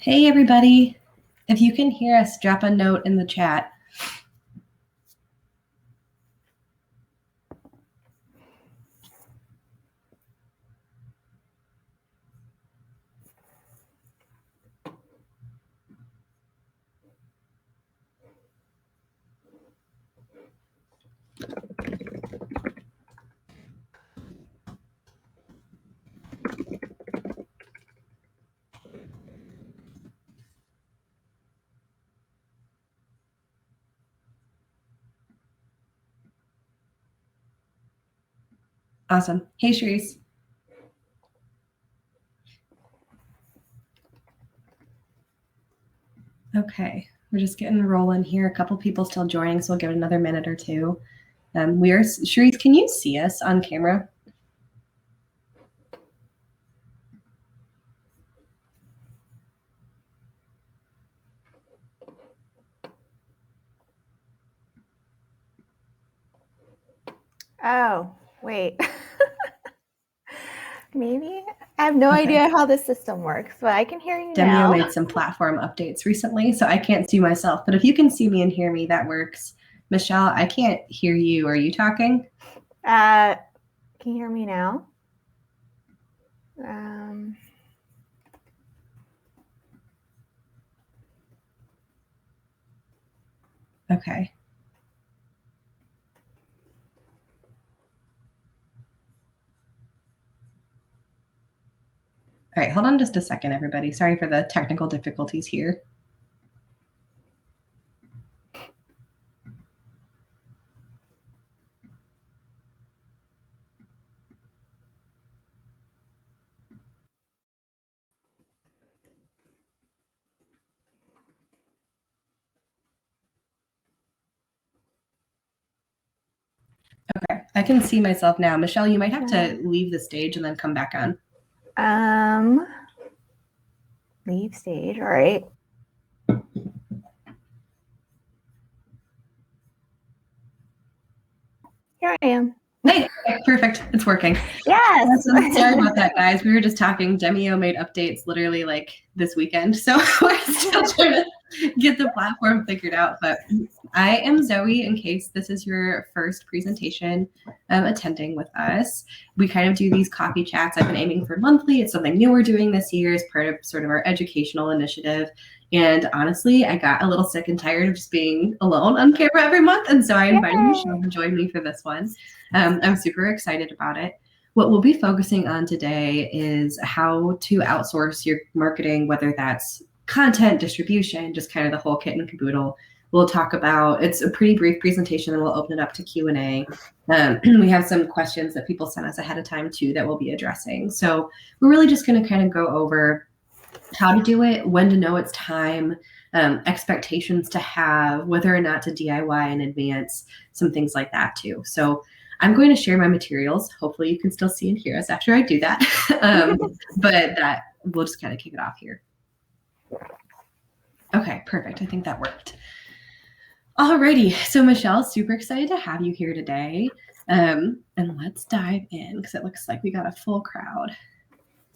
Hey, everybody. If you can hear us, drop a note in the chat. Awesome. Hey, Sharice. Okay, we're just getting rolling here. A couple people still joining, so we'll give it another minute or two. Sharice, can you see us on camera? Oh, wait. Maybe. I have no idea how the system works, but I can hear you now. Demio made some platform updates recently, so I can't see myself. But if you can see me and hear me, that works. Michelle, I can't hear you. Are you talking? Can you hear me now? Okay. All right, hold on just a second, everybody. Sorry for the technical difficulties here. Okay, I can see myself now. Michelle, you might have to leave the stage and then come back on. Leave stage, all right. Here I am. Hey, perfect. It's working. Yes. Awesome. Sorry about that, guys. We were just talking. Demio made updates literally like this weekend. So we're still trying to get the platform figured out. But I am Zoe, in case this is your first presentation attending with us. We kind of do these coffee chats. I've been aiming for monthly. It's something new we're doing this year as part of sort of our educational initiative. And honestly, I got a little sick and tired of just being alone on camera every month. And so I invited Michelle to join me for this one. I'm super excited about it. What we'll be focusing on today is how to outsource your marketing, whether that's content, distribution, just kind of the whole kit and caboodle. We'll talk about, it's a pretty brief presentation, and we'll open it up to Q&A. We have some questions that people sent us ahead of time too that we'll be addressing. So we're really just going to kind of go over how to do it, when to know it's time, expectations to have, whether or not to DIY in advance, some things like that too. So I'm going to share my materials. Hopefully you can still see and hear us after I do that. But we'll just kind of kick it off here. Okay, perfect. I think that worked. Alrighty, so Michelle, super excited to have you here today. And let's dive in because it looks like we got a full crowd.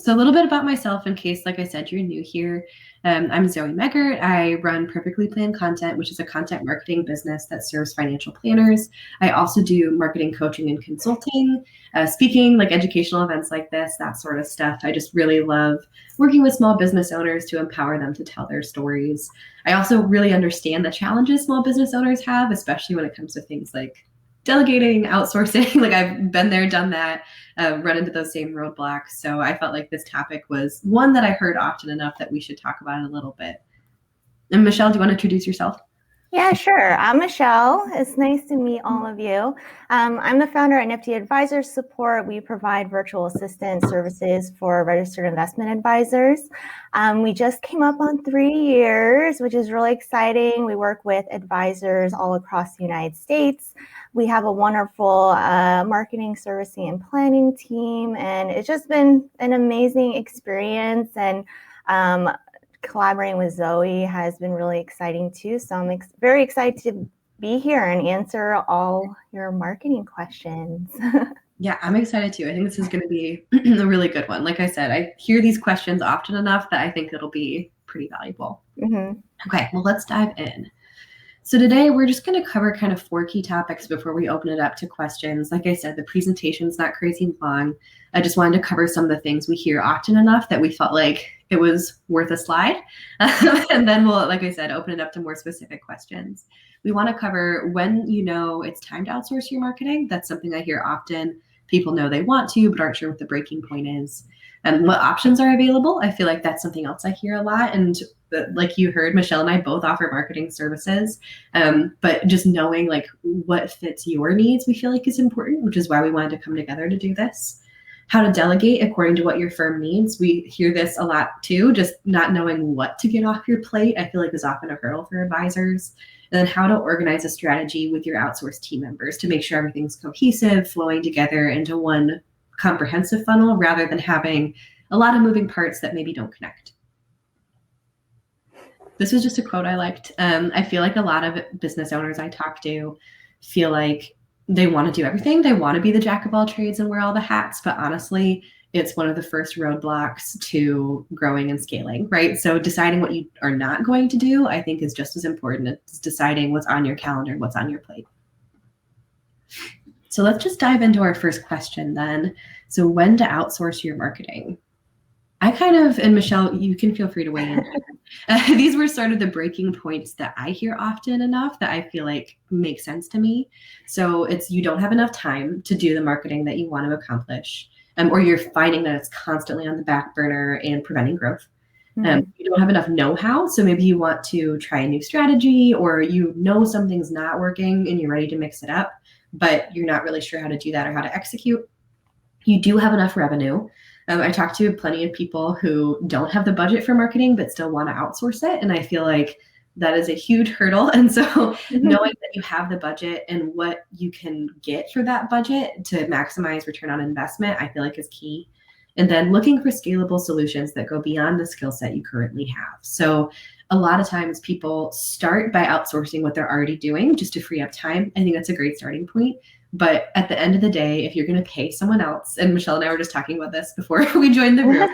So a little bit about myself in case, like I said, you're new here. I'm Zoe Meggert. I run Perfectly Planned Content, which is a content marketing business that serves financial planners. I also do marketing coaching and consulting, speaking, like educational events like this, that sort of stuff. I just really love working with small business owners to empower them to tell their stories. I also really understand the challenges small business owners have, especially when it comes to things like delegating, outsourcing. Like I've been there, done that, run into those same roadblocks. So I felt like this topic was one that I heard often enough that we should talk about it a little bit. And Michelle, do you want to introduce yourself? Yeah, sure. I'm Michelle. It's nice to meet all of you. I'm the founder at Nifty Advisor Support. We provide virtual assistant services for registered investment advisors. We just came up on 3 years, which is really exciting. We work with advisors all across the United States. We have a wonderful marketing, servicing, and planning team, and it's just been an amazing experience. And collaborating with Zoe has been really exciting too. So I'm very excited to be here and answer all your marketing questions. Yeah, I'm excited too. I think this is going to be a really good one. Like I said, I hear these questions often enough that I think it'll be pretty valuable. Mm-hmm. Okay, well, let's dive in. So today we're just going to cover kind of 4 key topics before we open it up to questions. Like I said, the presentation's not crazy long. I just wanted to cover some of the things we hear often enough that we felt like it was worth a slide. And then we'll, like I said, open it up to more specific questions. We want to cover when you know it's time to outsource your marketing. That's something I hear often. People know they want to, but aren't sure what the breaking point is. And what options are available. I feel like that's something else I hear a lot. And like you heard, Michelle and I both offer marketing services. But just knowing like what fits your needs, we feel like is important, which is why we wanted to come together to do this. How to delegate according to what your firm needs. We hear this a lot too, just not knowing what to get off your plate, I feel like is often a hurdle for advisors. And then how to organize a strategy with your outsourced team members to make sure everything's cohesive, flowing together into one comprehensive funnel rather than having a lot of moving parts that maybe don't connect. This was just a quote I liked. I feel like a lot of business owners I talk to feel like they want to do everything. They want to be the jack of all trades and wear all the hats, but honestly, it's one of the first roadblocks to growing and scaling, right? So deciding what you are not going to do, I think is just as important as deciding what's on your calendar, what's on your plate. So let's just dive into our first question then. So when to outsource your marketing? I kind of, and Michelle, you can feel free to weigh in. These were sort of the breaking points that I hear often enough that I feel like make sense to me. So it's you don't have enough time to do the marketing that you want to accomplish, or you're finding that it's constantly on the back burner and preventing growth. You don't have enough know-how. So maybe you want to try a new strategy, or you know something's not working and you're ready to mix it up, but you're not really sure how to do that or how to execute. You do have enough revenue. I talk to plenty of people who don't have the budget for marketing, but still want to outsource it. And I feel like that is a huge hurdle. And so knowing that you have the budget and what you can get for that budget to maximize return on investment, I feel like is key. And then looking for scalable solutions that go beyond the skill set you currently have. So a lot of times people start by outsourcing what they're already doing just to free up time. I think that's a great starting point. But at the end of the day, if you're going to pay someone else, and Michelle and I were just talking about this before we joined the group,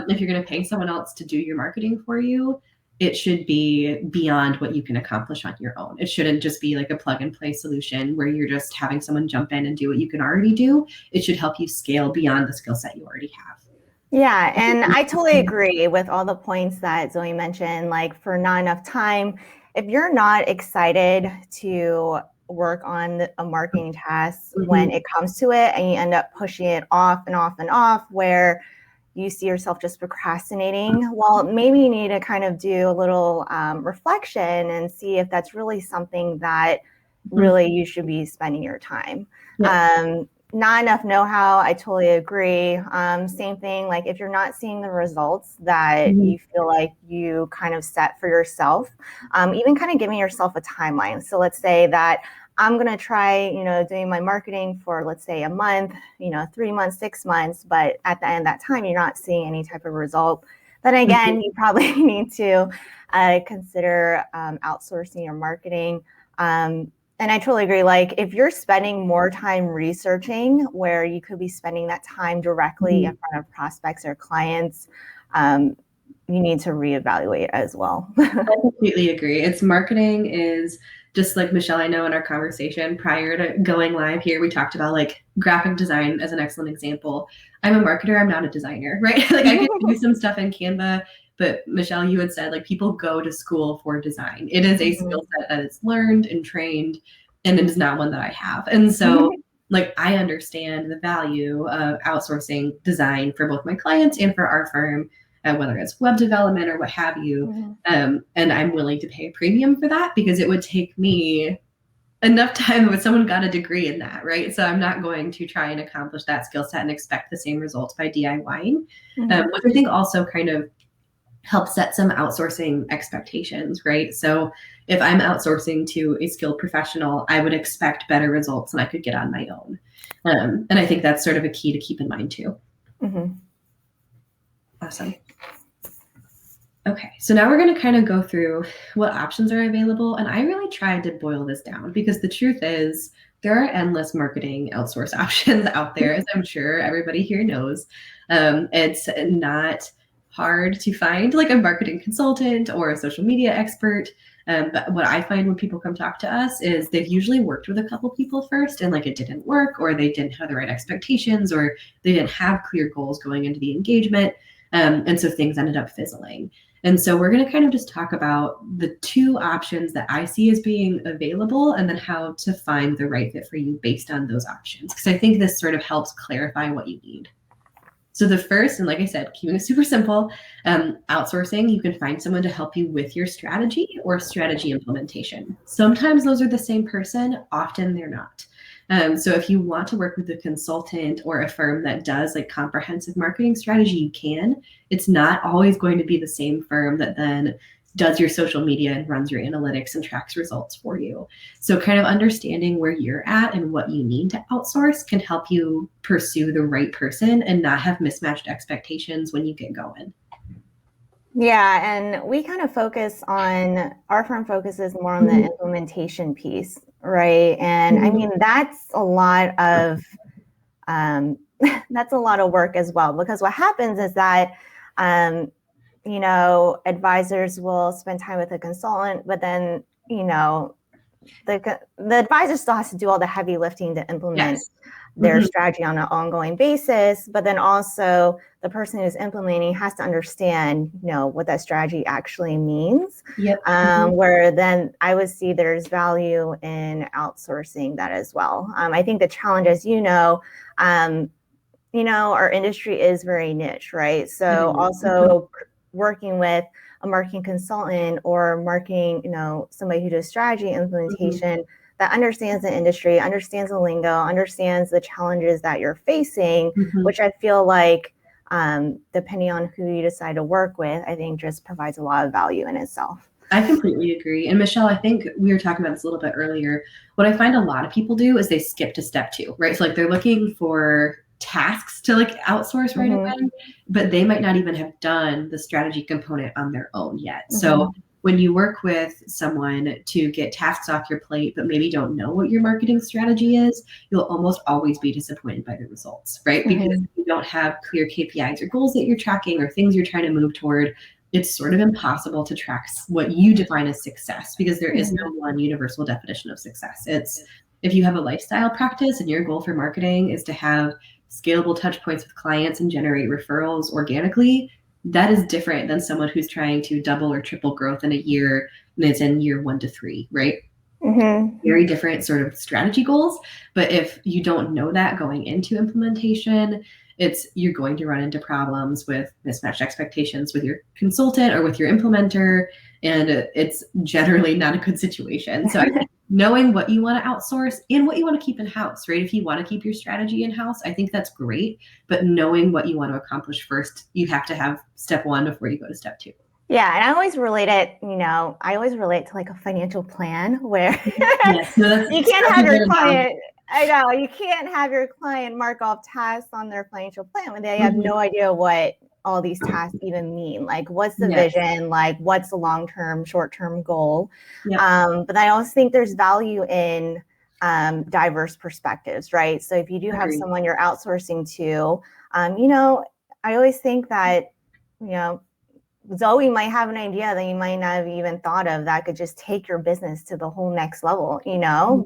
if you're going to pay someone else to do your marketing for you, it should be beyond what you can accomplish on your own. It shouldn't just be like a plug and play solution where you're just having someone jump in and do what you can already do. It should help you scale beyond the skill set you already have. Yeah, and I totally agree with all the points that Zoe mentioned, like for not enough time. If you're not excited to work on a marketing task when it comes to it and you end up pushing it off and off and off where you see yourself just procrastinating, well, maybe you need to kind of do a little reflection and see if that's really something that really you should be spending your time. Not enough know-how, I totally agree. Same thing, like if you're not seeing the results that you feel like you kind of set for yourself, even kind of giving yourself a timeline. So let's say that I'm going to try, doing my marketing for, let's say, a month, 3 months, 6 months, but at the end of that time, you're not seeing any type of result. Then again, you probably need to consider outsourcing your marketing. And I totally agree. Like if you're spending more time researching where you could be spending that time directly in front of prospects or clients, you need to reevaluate as well. I completely agree. It's marketing is just like Michelle, I know in our conversation prior to going live here, we talked about like graphic design as an excellent example. I'm a marketer. I'm not a designer, right? Like I can do some stuff in Canva, but Michelle, you had said like people go to school for design. It is a skill set that is learned and trained, and it is not one that I have. And so like I understand the value of outsourcing design for both my clients and for our firm, whether it's web development or what have you. And I'm willing to pay a premium for that because it would take me enough time if someone got a degree in that, right? So I'm not going to try and accomplish that skill set and expect the same results by DIYing, which I think also kind of help set some outsourcing expectations, right? So if I'm outsourcing to a skilled professional, I would expect better results than I could get on my own. And I think that's sort of a key to keep in mind too. Awesome. Okay, so now we're going to kind of go through what options are available. And I really tried to boil this down because the truth is there are endless marketing outsource options out there, as I'm sure everybody here knows. It's not hard to find like a marketing consultant or a social media expert. But what I find when people come talk to us is they've usually worked with a couple people first and like it didn't work, or they didn't have the right expectations, or they didn't have clear goals going into the engagement. And so things ended up fizzling. And so we're going to kind of just talk about the two options that I see as being available, and then how to find the right fit for you based on those options. Because I think this sort of helps clarify what you need. So the first, and like I said, keeping it super simple, outsourcing, you can find someone to help you with your strategy or strategy implementation. Sometimes those are the same person, often they're not. So if you want to work with a consultant or a firm that does like comprehensive marketing strategy, you can. It's not always going to be the same firm that then does your social media and runs your analytics and tracks results for you. So kind of understanding where you're at and what you need to outsource can help you pursue the right person and not have mismatched expectations when you get going. Yeah, and we kind of our firm focuses more on the implementation piece, right? And I mean, that's a lot of work as well, because what happens is that advisors will spend time with a consultant, but then, the advisor still has to do all the heavy lifting to implement their strategy on an ongoing basis. But then also the person who's implementing has to understand, what that strategy actually means. Where then I would see there's value in outsourcing that as well. I think the challenge, as our industry is very niche, right? So also working with a marketing consultant or somebody who does strategy implementation that understands the industry, understands the lingo, understands the challenges that you're facing, which I feel like, depending on who you decide to work with, I think just provides a lot of value in itself. I completely agree. And Michelle, I think we were talking about this a little bit earlier. What I find a lot of people do is they skip to step 2, right? So like they're looking for tasks to like outsource right away, but they might not even have done the strategy component on their own yet. So when you work with someone to get tasks off your plate, but maybe don't know what your marketing strategy is, you'll almost always be disappointed by the results, right? Because you don't have clear KPIs or goals that you're tracking or things you're trying to move toward. It's sort of impossible to track what you define as success, because there is no one universal definition of success. It's if you have a lifestyle practice and your goal for marketing is to have scalable touch points with clients and generate referrals organically, that is different than someone who's trying to double or triple growth in a year and it's in year 1 to 3, right? Very different sort of strategy goals. But if you don't know that going into implementation, you're going to run into problems with mismatched expectations with your consultant or with your implementer, and it's generally not a good situation. So I think knowing what you want to outsource and what you want to keep in-house, right? If you want to keep your strategy in-house, I think that's great. But knowing what you want to accomplish first, you have to have step 1 before you go to step 2. Yeah, and I always relate it, to like a financial plan where you can't have your client, you can't have your client mark off tasks on their financial plan when they have no idea what all these tasks even mean. Like, what's the vision? Like, what's the long-term, short-term goal? But I also think there's value in diverse perspectives, right? So if you do have someone you're outsourcing to, I always think that, Zoe might have an idea that you might not have even thought of that could just take your business to the whole next level,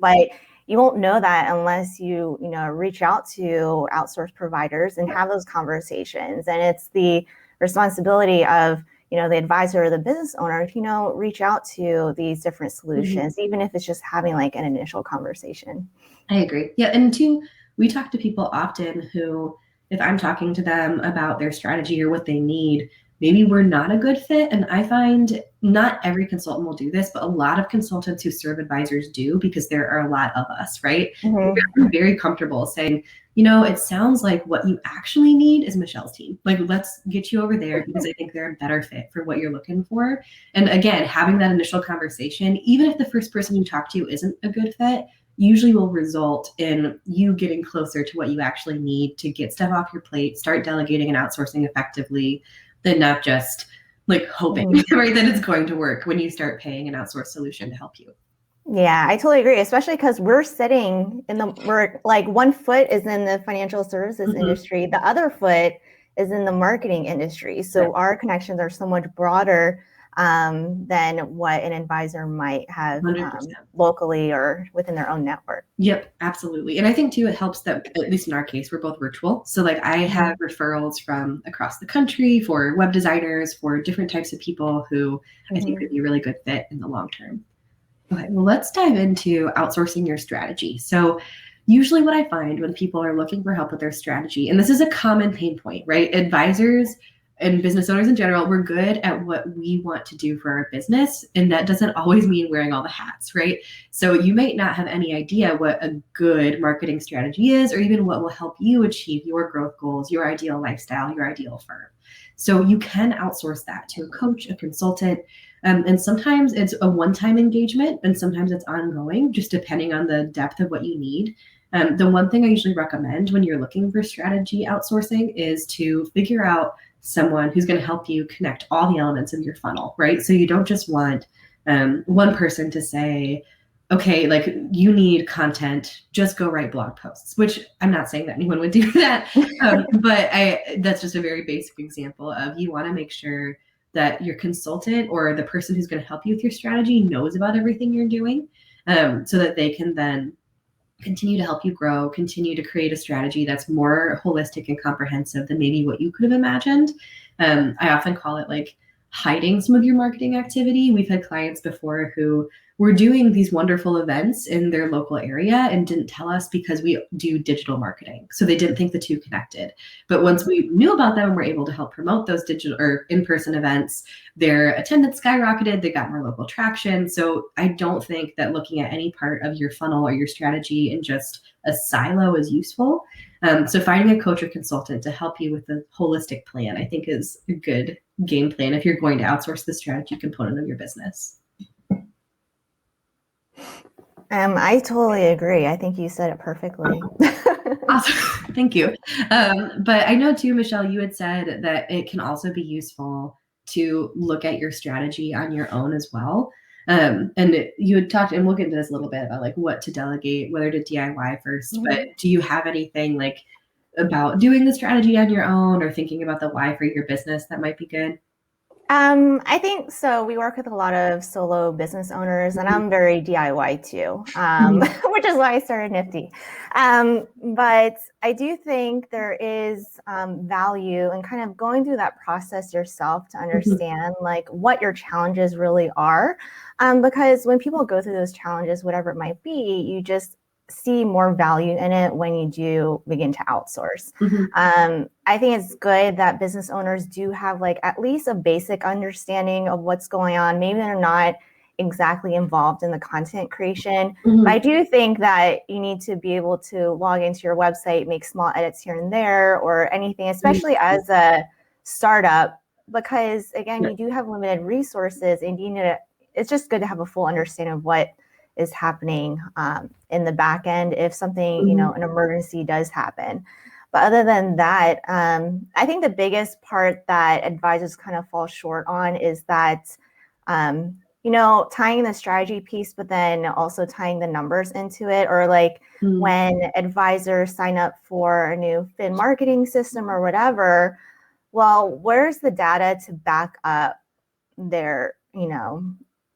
but you won't know that unless you, reach out to outsource providers and have those conversations. And it's the responsibility of, the advisor or the business owner to, reach out to these different solutions, even if it's just having like an initial conversation. I agree. Yeah. And 2, we talk to people often who, if I'm talking to them about their strategy or what they need, maybe we're not a good fit. And I find not every consultant will do this, but a lot of consultants who serve advisors do, because there are a lot of us, right? We're very comfortable saying, it sounds like what you actually need is Michelle's team. Like, let's get you over there because I think they're a better fit for what you're looking for. And again, having that initial conversation, even if the first person you talk to isn't a good fit, usually will result in you getting closer to what you actually need to get stuff off your plate, start delegating and outsourcing effectively, than not just like hoping, right, that it's going to work when you start paying an outsourced solution to help you. Yeah, I totally agree, especially because we're like one foot is in the financial services industry. The other foot is in the marketing industry. So our connections are so much broader than what an advisor might have locally or within their own network. Yep, absolutely. And I think too, it helps that, at least in our case, we're both virtual. So like I have referrals from across the country for web designers, for different types of people who I think could be a really good fit in the long term. Okay, well, let's dive into outsourcing your strategy. So usually what I find when people are looking for help with their strategy, and this is a common pain point, right? Advisors and business owners in general, we're good at what we want to do for our business. And that doesn't always mean wearing all the hats, right? So you might not have any idea what a good marketing strategy is, or even what will help you achieve your growth goals, your ideal lifestyle, your ideal firm. So you can outsource that to a coach, a consultant, and sometimes it's a one-time engagement and sometimes it's ongoing, just depending on the depth of what you need. The one thing I usually recommend when you're looking for strategy outsourcing is to figure out someone who's going to help you connect all the elements of your funnel, right? So you don't just want one person to say, okay, like you need content, just go write blog posts, which I'm not saying that anyone would do that. But that's just a very basic example of you want to make sure that your consultant or the person who's going to help you with your strategy knows about everything you're doing, so that they can then continue to help you grow, continue to create a strategy that's more holistic and comprehensive than maybe what you could have imagined. I often call it like hiding some of your marketing activity. We've had clients before who were doing these wonderful events in their local area and didn't tell us because we do digital marketing. So they didn't think the two connected. But once we knew about them and were able to help promote those digital or in-person events, their attendance skyrocketed, they got more local traction. So I don't think that looking at any part of your funnel or your strategy in just a silo is useful. So finding a coach or consultant to help you with the holistic plan, I think is a good game plan if you're going to outsource the strategy component of your business. I totally agree. I think you said it perfectly. Awesome. Thank you. But I know too, Michelle, you had said that it can also be useful to look at your strategy on your own as well. And you had talked, and we'll get into this a little bit about like what to delegate, whether to DIY first, but do you have anything like about doing the strategy on your own or thinking about the why for your business that might be good? I think so. We work with a lot of solo business owners, and I'm very DIY too, which is why I started Nifty. But I do think there is value in kind of going through that process yourself to understand like what your challenges really are. Because when people go through those challenges, whatever it might be, you just see more value in it when you do begin to outsource. I think it's good that business owners do have like at least a basic understanding of what's going on. Maybe they're not exactly involved in the content creation, but I do think that you need to be able to log into your website, make small edits here and there or anything, especially as a startup, because again, you do have limited resources and you need to, it's just good to have a full understanding of what is happening in the back end if something, you know, an emergency does happen. But other than that, I think the biggest part that advisors kind of fall short on is that, you know, tying the strategy piece, but then also tying the numbers into it, or like when advisors sign up for a new fin marketing system or whatever, well, where's the data to back up their, you know,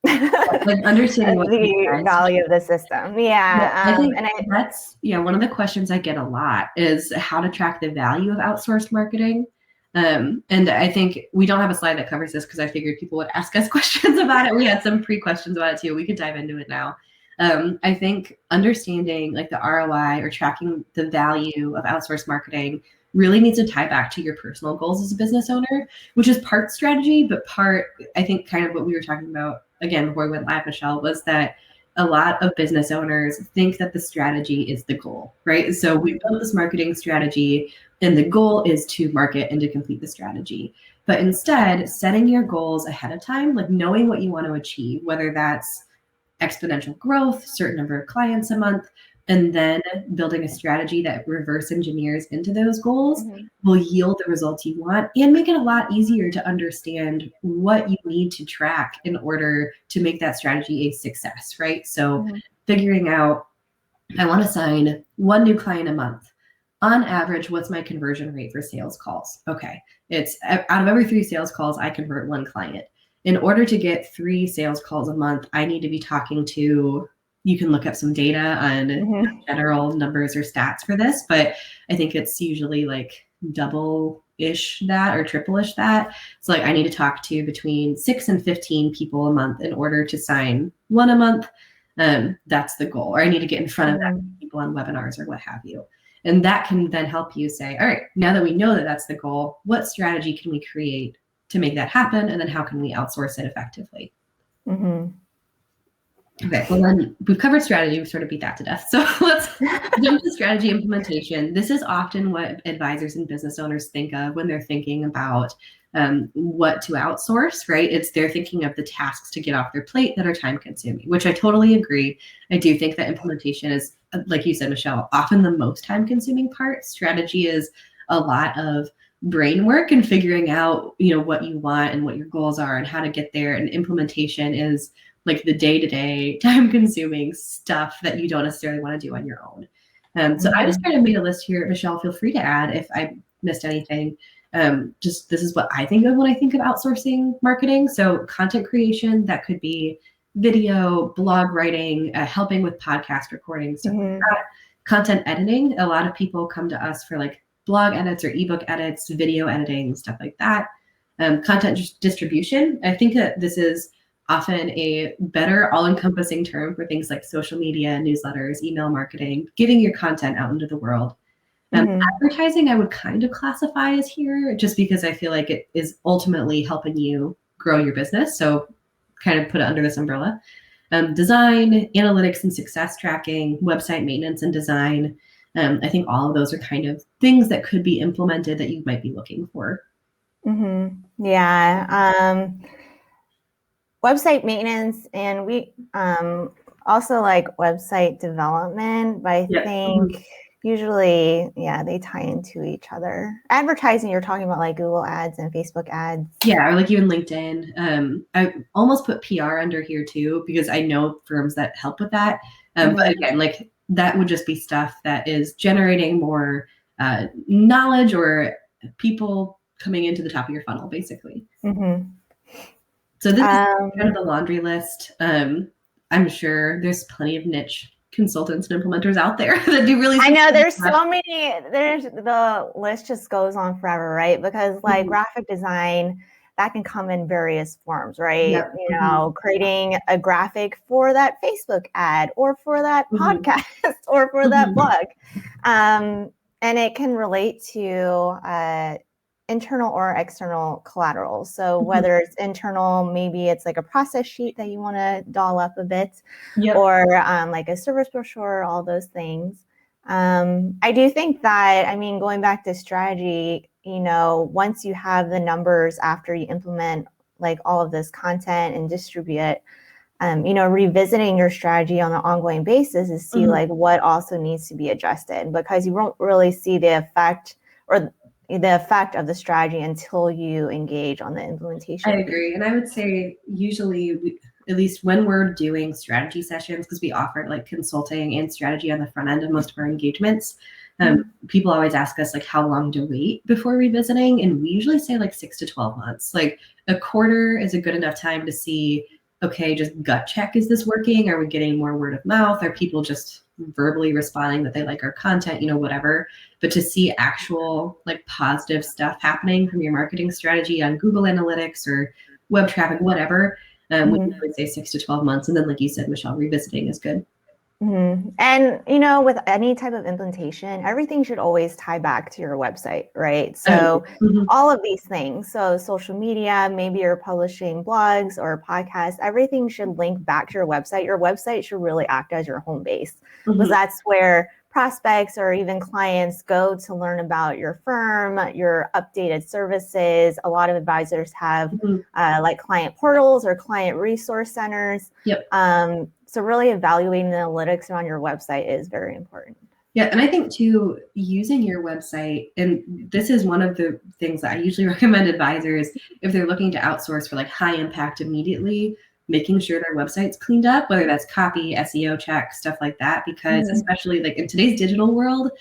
like understanding what the value of the system. I think that's one of the questions I get a lot is how to track the value of outsourced marketing. And I think we don't have a slide that covers this because I figured people would ask us questions about it. We had some pre-questions about it too. We could dive into it now. I think understanding like the ROI or tracking the value of outsourced marketing really needs to tie back to your personal goals as a business owner, which is part strategy, but part, I think kind of what we were talking about again before we went live, Michelle, was that a lot of business owners think that the strategy is the goal, right? So we built this marketing strategy and the goal is to market and to complete the strategy. But instead, setting your goals ahead of time, like knowing what you want to achieve, whether that's exponential growth, certain number of clients a month, and then building a strategy that reverse engineers into those goals will yield the results you want and make it a lot easier to understand what you need to track in order to make that strategy a success, right? So figuring out, I want to sign one new client a month. on average, what's my conversion rate for sales calls? Okay, it's out of every 3 sales calls, I convert 1 client. In order to get 3 sales calls a month, I need to be talking to, you can look up some data on general numbers or stats for this, but I think it's usually like double-ish that or triple-ish that. So like I need to talk to between 6 and 15 people a month in order to sign 1 a month. That's the goal. Or I need to get in front of that people on webinars or what have you. And that can then help you say, all right, now that we know that that's the goal, what strategy can we create to make that happen? And then how can we outsource it effectively? Okay, well then we've covered strategy. We've sort of beat that to death. So let's jump to strategy implementation. This is often what advisors and business owners think of when they're thinking about what to outsource, right? They're thinking of the tasks to get off their plate that are time consuming, which I totally agree. I do think that implementation is, like you said, Michelle, often the most time consuming part. Strategy is a lot of brain work and figuring out, what you want and what your goals are and how to get there. And implementation is like the day-to-day time-consuming stuff that you don't necessarily want to do on your own. So I just kind of made a list here. Michelle, feel free to add if I missed anything. Just this is what I think of when I think of outsourcing marketing. So content creation, that could be video, blog writing, helping with podcast recording, stuff like that. Content editing, a lot of people come to us for like blog edits or ebook edits, video editing, stuff like that. Content distribution, I think that this is often a better all-encompassing term for things like social media, newsletters, email marketing, getting your content out into the world. Advertising, I would kind of classify as here, just because I feel like it is ultimately helping you grow your business. So kind of put it under this umbrella. Design, analytics and success tracking, website maintenance and design. I think all of those are kind of things that could be implemented that you might be looking for. Yeah. Website maintenance, and we also like website development, but I think usually, they tie into each other. Advertising, you're talking about like Google ads and Facebook ads. Yeah, or like even LinkedIn. I almost put PR under here too, because I know firms that help with that. But again, like that would just be stuff that is generating more knowledge or people coming into the top of your funnel, basically. So this is kind of the laundry list. I'm sure there's plenty of niche consultants and implementers out there that do really. I know there's so many. The list just goes on forever, right? Because like graphic design, that can come in various forms, right? Creating a graphic for that Facebook ad or for that podcast or for that blog. And it can relate to internal or external collateral. So whether it's internal, maybe it's like a process sheet that you want to doll up a bit, or like a service brochure, all those things. I do think that, going back to strategy, once you have the numbers after you implement like all of this content and distribute it, revisiting your strategy on an ongoing basis is see like what also needs to be adjusted, because you won't really see the effect of the strategy until you engage on the implementation. I agree. And I would say usually, at least when we're doing strategy sessions, because we offer like consulting and strategy on the front end of most of our engagements, people always ask us like how long to wait before revisiting. And we usually say like 6 to 12 months. Like a quarter is a good enough time to see, okay, just gut check, is this working? Are we getting more word of mouth? Are people just verbally responding that they like our content, whatever. But to see actual like positive stuff happening from your marketing strategy on Google Analytics or web traffic, whatever, we would say 6 to 12 months. And then, like you said, Michelle, revisiting is good. And, with any type of implementation, everything should always tie back to your website, right? So all of these things, so social media, maybe you're publishing blogs or podcasts, everything should link back to your website. Your website should really act as your home base, because that's where prospects or even clients go to learn about your firm, your updated services. A lot of advisors have like client portals or client resource centers. So really evaluating the analytics on your website is very important. Yeah, and I think too, using your website, and this is one of the things that I usually recommend advisors if they're looking to outsource for like high impact immediately, making sure their website's cleaned up, whether that's copy, SEO check, stuff like that, because especially like in today's digital world,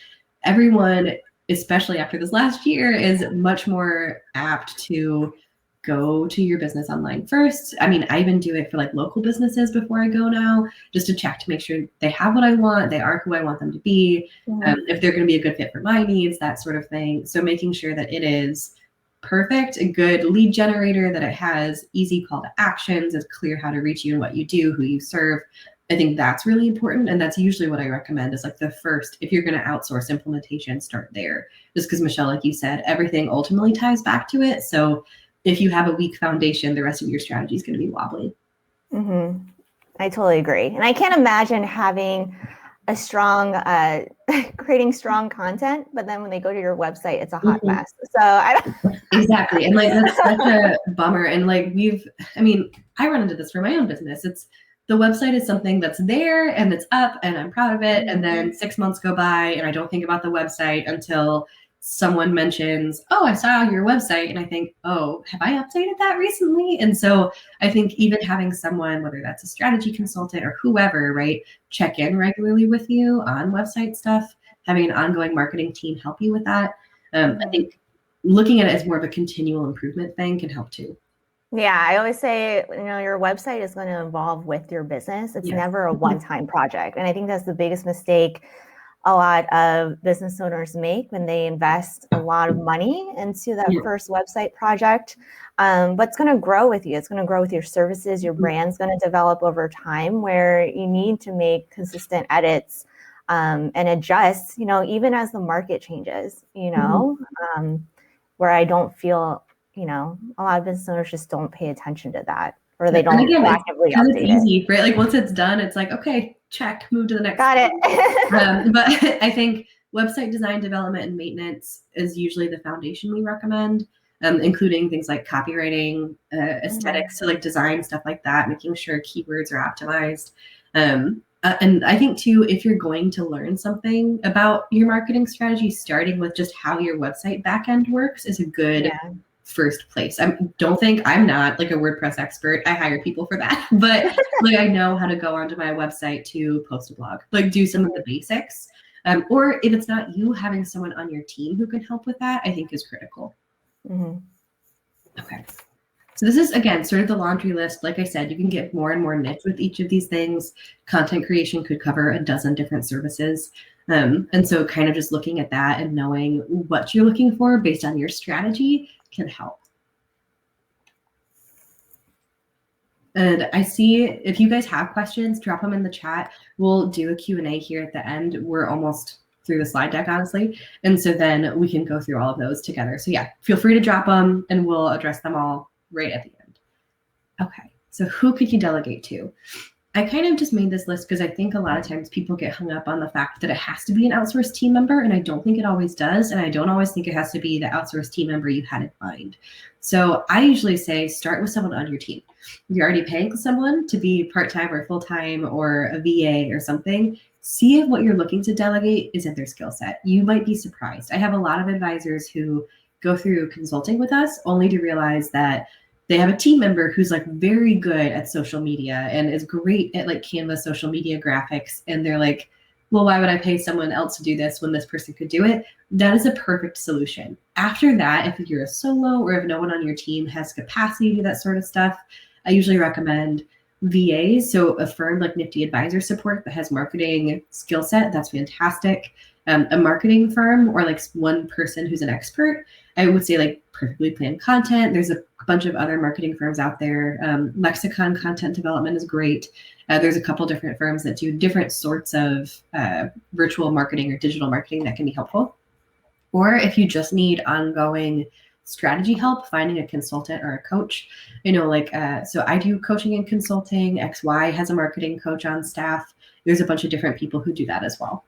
everyone, especially after this last year, is much more apt to go to your business online first. I mean, I even do it for like local businesses before I go now, just to check to make sure they have what I want, they are who I want them to be, if they're going to be a good fit for my needs, that sort of thing. So making sure that it is perfect, a good lead generator, that it has easy call to actions, it's clear how to reach you and what you do, who you serve. I think that's really important. And that's usually what I recommend is like the first, if you're going to outsource implementation, start there. Just because, Michelle, like you said, everything ultimately ties back to it. So if you have a weak foundation, the rest of your strategy is going to be wobbly. I totally agree. And I can't imagine having a strong, creating strong content, but then when they go to your website, it's a hot mess. So I don't. Exactly. And like, that's such a bummer. And like, I run into this for my own business. The website is something that's there and it's up and I'm proud of it. And then 6 months go by and I don't think about the website until someone mentions, oh, I saw your website. And I think, oh, have I updated that recently? And so I think even having someone, whether that's a strategy consultant or whoever, right, check in regularly with you on website stuff, having an ongoing marketing team help you with that. I think looking at it as more of a continual improvement thing can help too. Yeah, I always say, your website is going to evolve with your business. It's never a one-time project. And I think that's the biggest mistake a lot of business owners make when they invest a lot of money into that first website project. But it's going to grow with you. It's going to grow with your services. Your brand's going to develop over time, where you need to make consistent edits and adjust, even as the market changes, where I don't feel, a lot of business owners just don't pay attention to that, or they don't actively update it's easy, right? Like once it's done, it's like, okay, check, move to the next. Got it. But I think website design, development, and maintenance is usually the foundation we recommend, including things like copywriting, aesthetics, so like design, stuff like that, making sure keywords are optimized. And I think too, if you're going to learn something about your marketing strategy, starting with just how your website backend works is a good first place. I don't think I'm not like a WordPress expert. I hire people for that, but like I know how to go onto my website to post a blog, like do some of the basics. Or if it's not you, having someone on your team who can help with that, I think is critical. Okay. So this is, again, sort of the laundry list. Like I said, you can get more and more niche with each of these things. Content creation could cover a dozen different services. And so kind of just looking at that and knowing what you're looking for based on your strategy can help. And I see if you guys have questions, drop them in the chat. We'll do a Q&A here at the end. We're almost through the slide deck, honestly. And so then we can go through all of those together. So yeah, feel free to drop them and we'll address them all right at the end. Okay, so who could you delegate to? I kind of just made this list because I think a lot of times people get hung up on the fact that it has to be an outsourced team member, and I don't think it always does, and I don't always think it has to be the outsourced team member you had in mind. So I usually say start with someone on your team. You're already paying someone to be part-time or full-time or a VA or something. See if what you're looking to delegate is in their skill set. You might be surprised. I have a lot of advisors who go through consulting with us only to realize that they have a team member who's like very good at social media and is great at like Canva social media graphics. And they're like, well, why would I pay someone else to do this when this person could do it? That is a perfect solution. After that, if you're a solo or if no one on your team has capacity to do that sort of stuff, I usually recommend VAs. So a firm like Nifty Advisor Support that has marketing skill set, that's fantastic. A marketing firm or like one person who's an expert, I would say like Perfectly Planned Content. There's a bunch of other marketing firms out there. Lexicon Content Development is great. There's a couple different firms that do different sorts of virtual marketing or digital marketing that can be helpful. Or if you just need ongoing strategy help, finding a consultant or a coach, so I do coaching and consulting. XY has a marketing coach on staff. There's a bunch of different people who do that as well.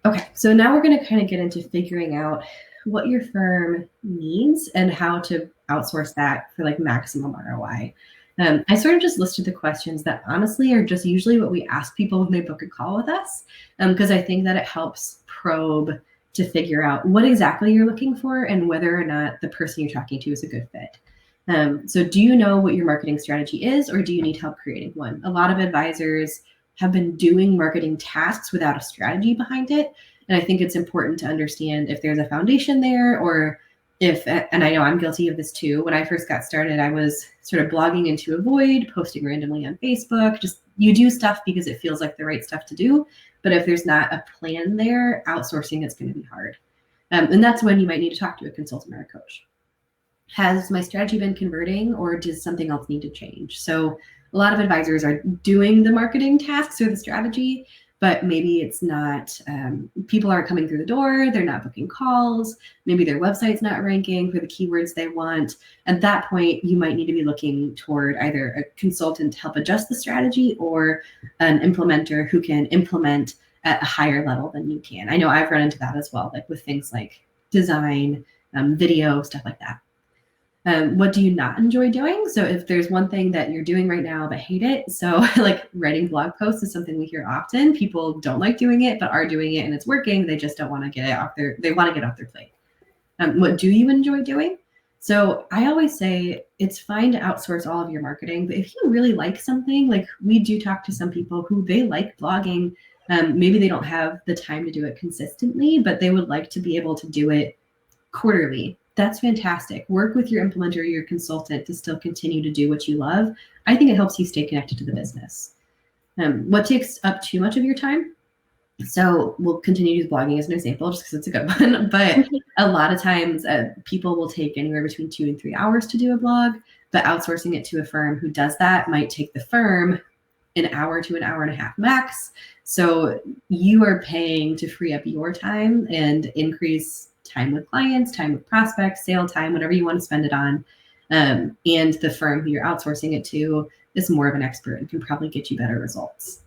Okay, so now we're going to kind of get into figuring out what your firm needs and how to outsource that for like maximum ROI. I sort of just listed the questions that honestly are just usually what we ask people when they book a call with us, because I think that it helps probe to figure out what exactly you're looking for and whether or not the person you're talking to is a good fit. So do you know what your marketing strategy is, or do you need help creating one? A lot of advisors have been doing marketing tasks without a strategy behind it. And I think it's important to understand if there's a foundation there, or if, and I know I'm guilty of this too. When I first got started, I was sort of blogging into a void, posting randomly on Facebook. Just, you do stuff because it feels like the right stuff to do. But if there's not a plan there, outsourcing is going to be hard. And that's when you might need to talk to a consultant or a coach. Has my strategy been converting, or does something else need to change? So a lot of advisors are doing the marketing tasks or the strategy, but maybe it's not, people aren't coming through the door, they're not booking calls, maybe their website's not ranking for the keywords they want. At that point, you might need to be looking toward either a consultant to help adjust the strategy, or an implementer who can implement at a higher level than you can. I know I've run into that as well, like with things like design, video, stuff like that. What do you not enjoy doing? So if there's one thing that you're doing right now but hate it, so like writing blog posts is something we hear often. People don't like doing it, but are doing it and it's working. They just don't want to get it off they want to get off their plate. What do you enjoy doing? So I always say it's fine to outsource all of your marketing, but if you really like something, like we do talk to some people who they like blogging, maybe they don't have the time to do it consistently, but they would like to be able to do it quarterly. That's fantastic. Work with your implementer or your consultant to still continue to do what you love. I think it helps you stay connected to the business. What takes up too much of your time? So we'll continue to use blogging as an example just because it's a good one. But a lot of times people will take anywhere between 2 and 3 hours to do a blog, but outsourcing it to a firm who does that might take the firm an hour to an hour and a half max. So you are paying to free up your time and increase time with clients, time with prospects, sale time, whatever you want to spend it on. And the firm who you're outsourcing it to is more of an expert and can probably get you better results.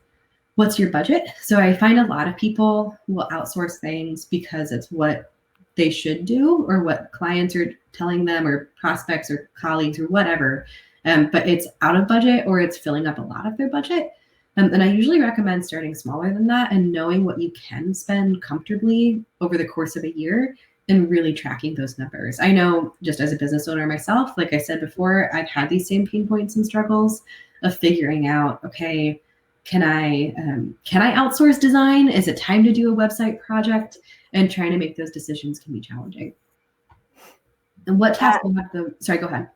What's your budget? So I find a lot of people will outsource things because it's what they should do, or what clients are telling them, or prospects or colleagues or whatever. But it's out of budget, or it's filling up a lot of their budget. And I usually recommend starting smaller than that and knowing what you can spend comfortably over the course of a year, and really tracking those numbers. I know just as a business owner myself, like I said before, I've had these same pain points and struggles of figuring out, okay, can I outsource design? Is it time to do a website project? And trying to make those decisions can be challenging. And what task will have the, sorry, go ahead.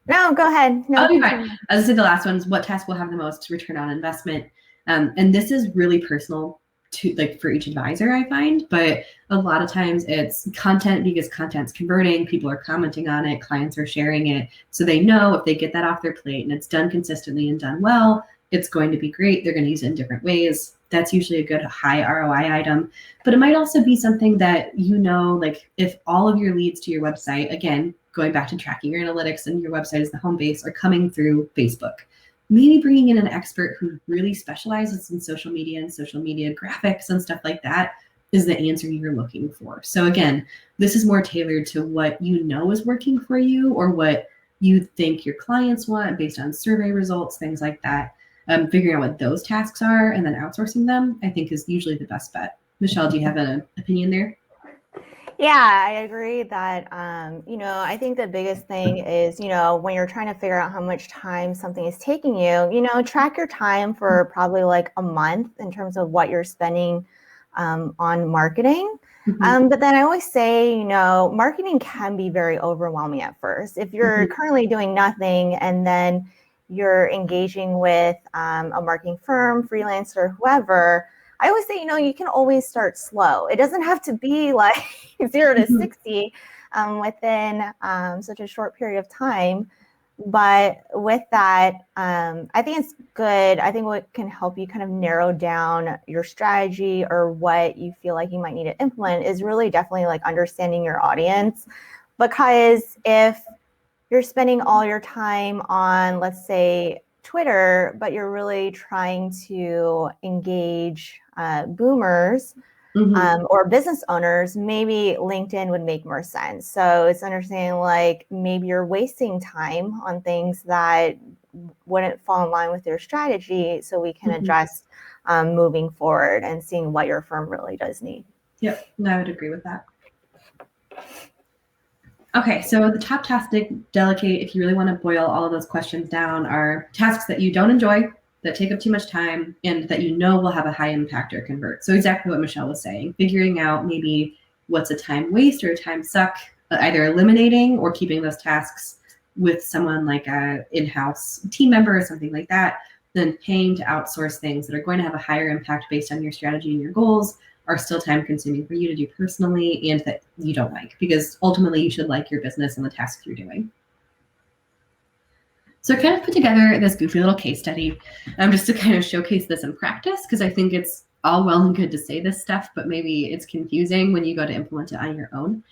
No, go ahead. No, okay, fine. As I said, the last one is what task will have the most return on investment. And this is really personal to, like, for each advisor, I find, but a lot of times it's content, because content's converting, people are commenting on it, clients are sharing it. So they know if they get that off their plate and it's done consistently and done well, it's going to be great. They're going to use it in different ways. That's usually a good high ROI item. But it might also be something that, you know, like if all of your leads to your website, again, going back to tracking your analytics and your website is the home base, are coming through Facebook. Maybe bringing in an expert who really specializes in social media and social media graphics and stuff like that is the answer you're looking for. So again, this is more tailored to what you know is working for you, or what you think your clients want based on survey results, things like that. Figuring out what those tasks are and then outsourcing them, I think, is usually the best bet. Michelle, do you have an opinion there? Yeah, I agree that, I think the biggest thing is, when you're trying to figure out how much time something is taking you, track your time for probably like a month in terms of what you're spending on marketing. Mm-hmm. But then I always say, marketing can be very overwhelming at first. If you're currently doing nothing and then you're engaging with a marketing firm, freelancer, whoever, I always say, you can always start slow. It doesn't have to be like 0 to 60 within such a short period of time. But with that, I think it's good. I think what can help you kind of narrow down your strategy or what you feel like you might need to implement is really definitely like understanding your audience. Because if you're spending all your time on, let's say, Twitter, but you're really trying to engage boomers or business owners, maybe LinkedIn would make more sense. So it's understanding like maybe you're wasting time on things that wouldn't fall in line with your strategy, so we can adjust moving forward and seeing what your firm really does need. Yep, I would agree with that. Okay, so the top tasks to delegate, if you really want to boil all of those questions down, are tasks that you don't enjoy, that take up too much time and that you know will have a high impact or convert. So exactly what Michelle was saying, figuring out maybe what's a time waste or a time suck, either eliminating or keeping those tasks with someone like a in-house team member or something like that, then paying to outsource things that are going to have a higher impact based on your strategy and your goals are still time consuming for you to do personally and that you don't like, because ultimately you should like your business and the tasks you're doing. So I kind of put together this goofy little case study just to kind of showcase this in practice, because I think it's all well and good to say this stuff, but maybe it's confusing when you go to implement it on your own.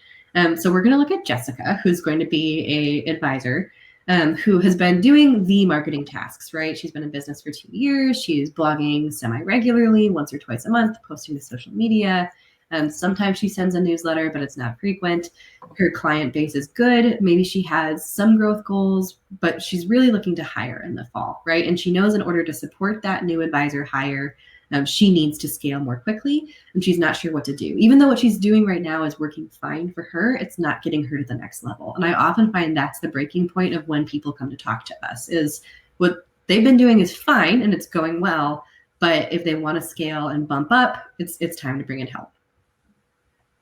So we're going to look at Jessica, who's going to be an advisor who has been doing the marketing tasks, right? She's been in business for 2 years. She's blogging semi-regularly, once or twice a month, posting to social media. Sometimes she sends a newsletter, but it's not frequent. Her client base is good. Maybe she has some growth goals, but she's really looking to hire in the fall, right? And she knows in order to support that new advisor hire, she needs to scale more quickly, and she's not sure what to do. Even though what she's doing right now is working fine for her, it's not getting her to the next level. And I often find that's the breaking point of when people come to talk to us, is what they've been doing is fine and it's going well, but if they want to scale and bump up, it's time to bring in help.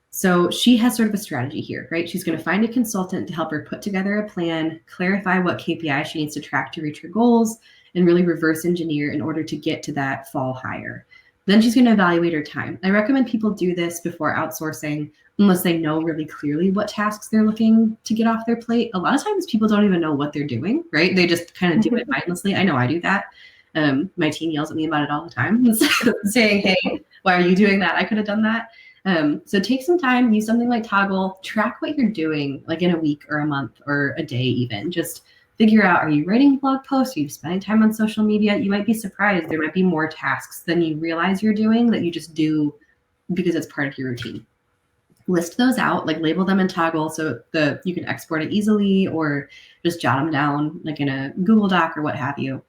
So she has sort of a strategy here, right? She's going to find a consultant to help her put together a plan, clarify what KPI she needs to track to reach her goals, and really reverse engineer in order to get to that fall hire. Then she's going to evaluate her time. I recommend people do this before outsourcing, unless they know really clearly what tasks they're looking to get off their plate. A lot of times people don't even know what they're doing, right? They just kind of do it mindlessly. I know I do that. My team yells at me about it all the time, saying, hey, why are you doing that? I could have done that. So take some time, use something like Toggle, track what you're doing, like in a week or a month or a day even. Just figure out, are you writing blog posts? Are you spending time on social media? You might be surprised. There might be more tasks than you realize you're doing that you just do because it's part of your routine. List those out, like label them in Toggle so you can export it easily, or just jot them down like in a Google Doc or what have you.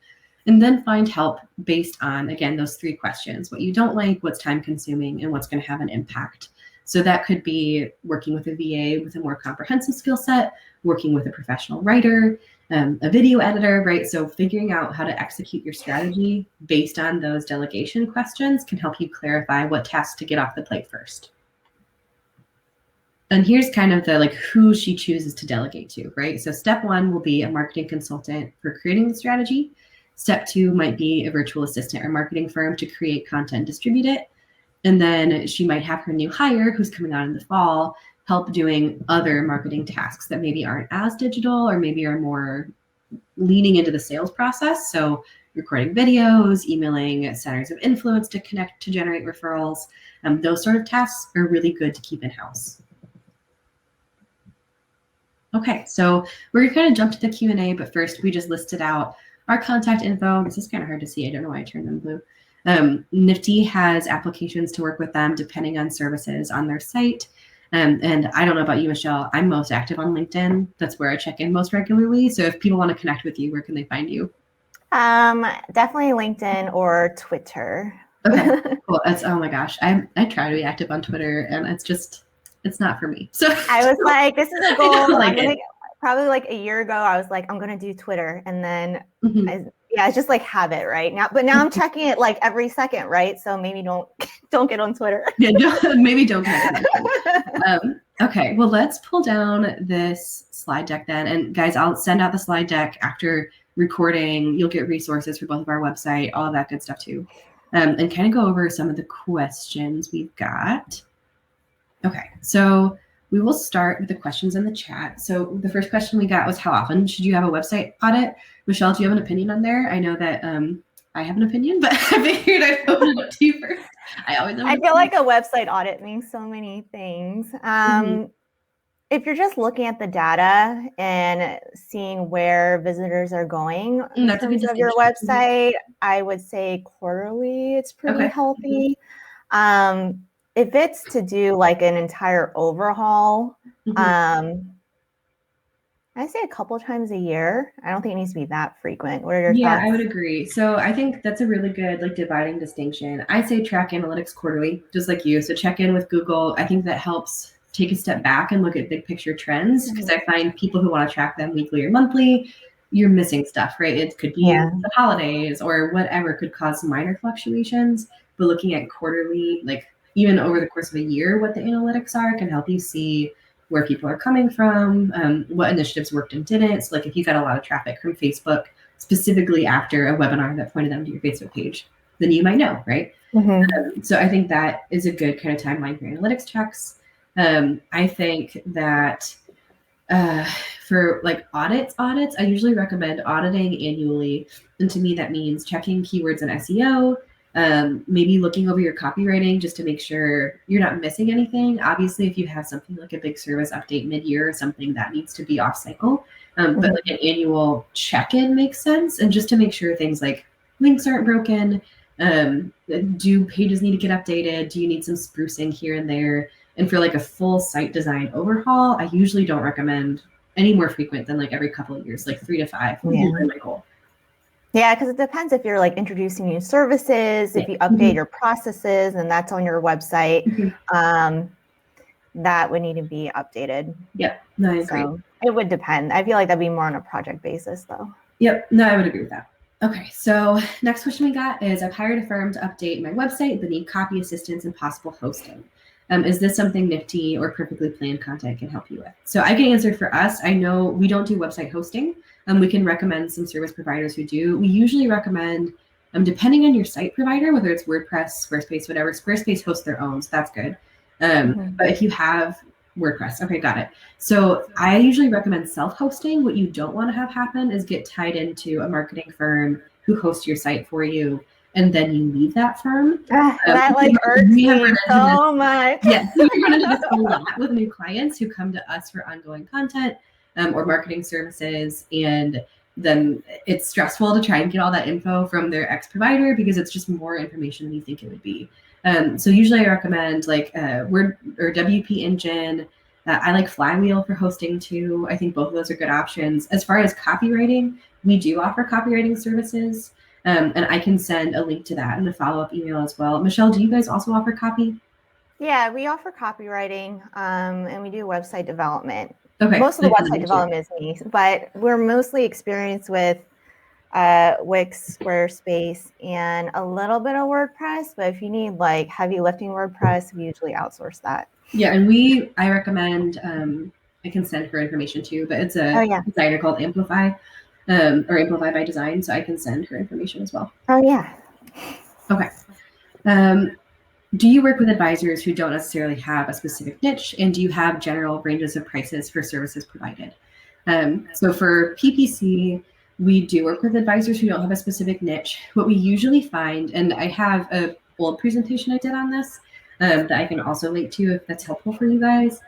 And then find help based on, again, those 3 questions: what you don't like, what's time consuming, and what's going to have an impact. So that could be working with a VA with a more comprehensive skill set, working with a professional writer, a video editor, right? So figuring out how to execute your strategy based on those delegation questions can help you clarify what tasks to get off the plate first. And here's kind of the who she chooses to delegate to, right? So step 1 will be a marketing consultant for creating the strategy. Step 2 might be a virtual assistant or marketing firm to create content, distribute it. And then she might have her new hire, who's coming on in the fall, help doing other marketing tasks that maybe aren't as digital or maybe are more leaning into the sales process. So recording videos, emailing centers of influence to connect to generate referrals. Those sort of tasks are really good to keep in-house. Okay, so we're going to kind of jump to the Q&A, but first we just listed out our contact info. This is kind of hard to see. I don't know why I turned them blue. Nifty has applications to work with them depending on services on their site. And I don't know about you, Michelle, I'm most active on LinkedIn. That's where I check in most regularly. So if people want to connect with you, where can they find you? Definitely LinkedIn or Twitter. Okay, cool. Oh my gosh. I try to be active on Twitter and it's not for me. So I was like, this is a goal. Probably like a year ago, I was like, I'm going to do Twitter. And then, it's just like habit right now. But now I'm checking it like every second, right? So maybe don't get on Twitter. Yeah, maybe don't get on Twitter. Okay, well, let's pull down this slide deck then. And guys, I'll send out the slide deck after recording. You'll get resources for both of our website, all of that good stuff too. And kind of go over some of the questions we've got. Okay, so we will start with the questions in the chat. So the first question we got was, how often should you have a website audit? Michelle, do you have an opinion on there? I know that I have an opinion, but I figured I'd open it up to you first. I feel like a website audit means so many things. If you're just looking at the data and seeing where visitors are going in terms of your website, I would say quarterly, it's pretty healthy. If it's to do like an entire overhaul, I say a couple times a year. I don't think it needs to be that frequent. What are your thoughts? Yeah, I would agree. So I think that's a really good dividing distinction. I say track analytics quarterly, just like you. So check in with Google. I think that helps take a step back and look at big picture trends, because I find people who want to track them weekly or monthly you're missing stuff, right? It could be Yeah. the holidays or whatever could cause minor fluctuations, but looking at quarterly, like even over the course of a year, what the analytics are can help you see where people are coming from, what initiatives worked and didn't. So like if you got a lot of traffic from Facebook, specifically after a webinar that pointed them to your Facebook page, then you might know, right? So I think that is a good kind of timeline for analytics checks. I think that for like audits, I usually recommend auditing annually. And to me, that means checking keywords and SEO, maybe looking over your copywriting just to make sure you're not missing anything. Obviously, if you have something like a big service update mid-year or something that needs to be off cycle, but like an annual check-in makes sense. And just to make sure things like links aren't broken, do pages need to get updated? Do you need some sprucing here and there? And for like a full site design overhaul, I usually don't recommend any more frequent than like every couple of years, like 3 to 5 would be my goal. Yeah, because it depends if you're like introducing new services, if you update your processes and that's on your website, that would need to be updated. Yep, no, I agree. So it would depend. I feel like that'd be more on a project basis though. Yep, no, I would agree with that. Okay, so next question we got is, I've hired a firm to update my website, but need copy assistance and possible hosting. Is this something nifty or perfectly planned content can help you with? So I can answer for us. I know we don't do website hosting. We can recommend some service providers who do. We usually recommend, depending on your site provider, whether it's WordPress, Squarespace, whatever, Squarespace hosts their own, so that's good. But if you have WordPress, okay, got it. So I usually recommend self-hosting. What you don't want to have happen is get tied into a marketing firm who hosts your site for you, and then you leave that firm. That like irks me so much. Yes, we run into this a lot with new clients who come to us for ongoing content or marketing services, and then it's stressful to try and get all that info from their ex-provider because it's just more information than you think it would be. So usually I recommend like Word or WP Engine. I like Flywheel for hosting too. I think both of those are good options. As far as copywriting, we do offer copywriting services. And I can send a link to that in the follow-up email as well. Michelle, do you guys also offer copy? Yeah, we offer copywriting and we do website development. Okay. Most of the website development is me, but we're mostly experienced with Wix, Squarespace, and a little bit of WordPress. But if you need like heavy lifting WordPress, we usually outsource that. Yeah, and I recommend, I can send her information too, but it's a designer called Amplify. Or Amplify by Design, so I can send her information as well. Oh, yeah. Okay. Do you work with advisors who don't necessarily have a specific niche, and do you have general ranges of prices for services provided? So for PPC, we do work with advisors who don't have a specific niche. What we usually find, and I have a old presentation I did on this that I can also link to if that's helpful for you guys.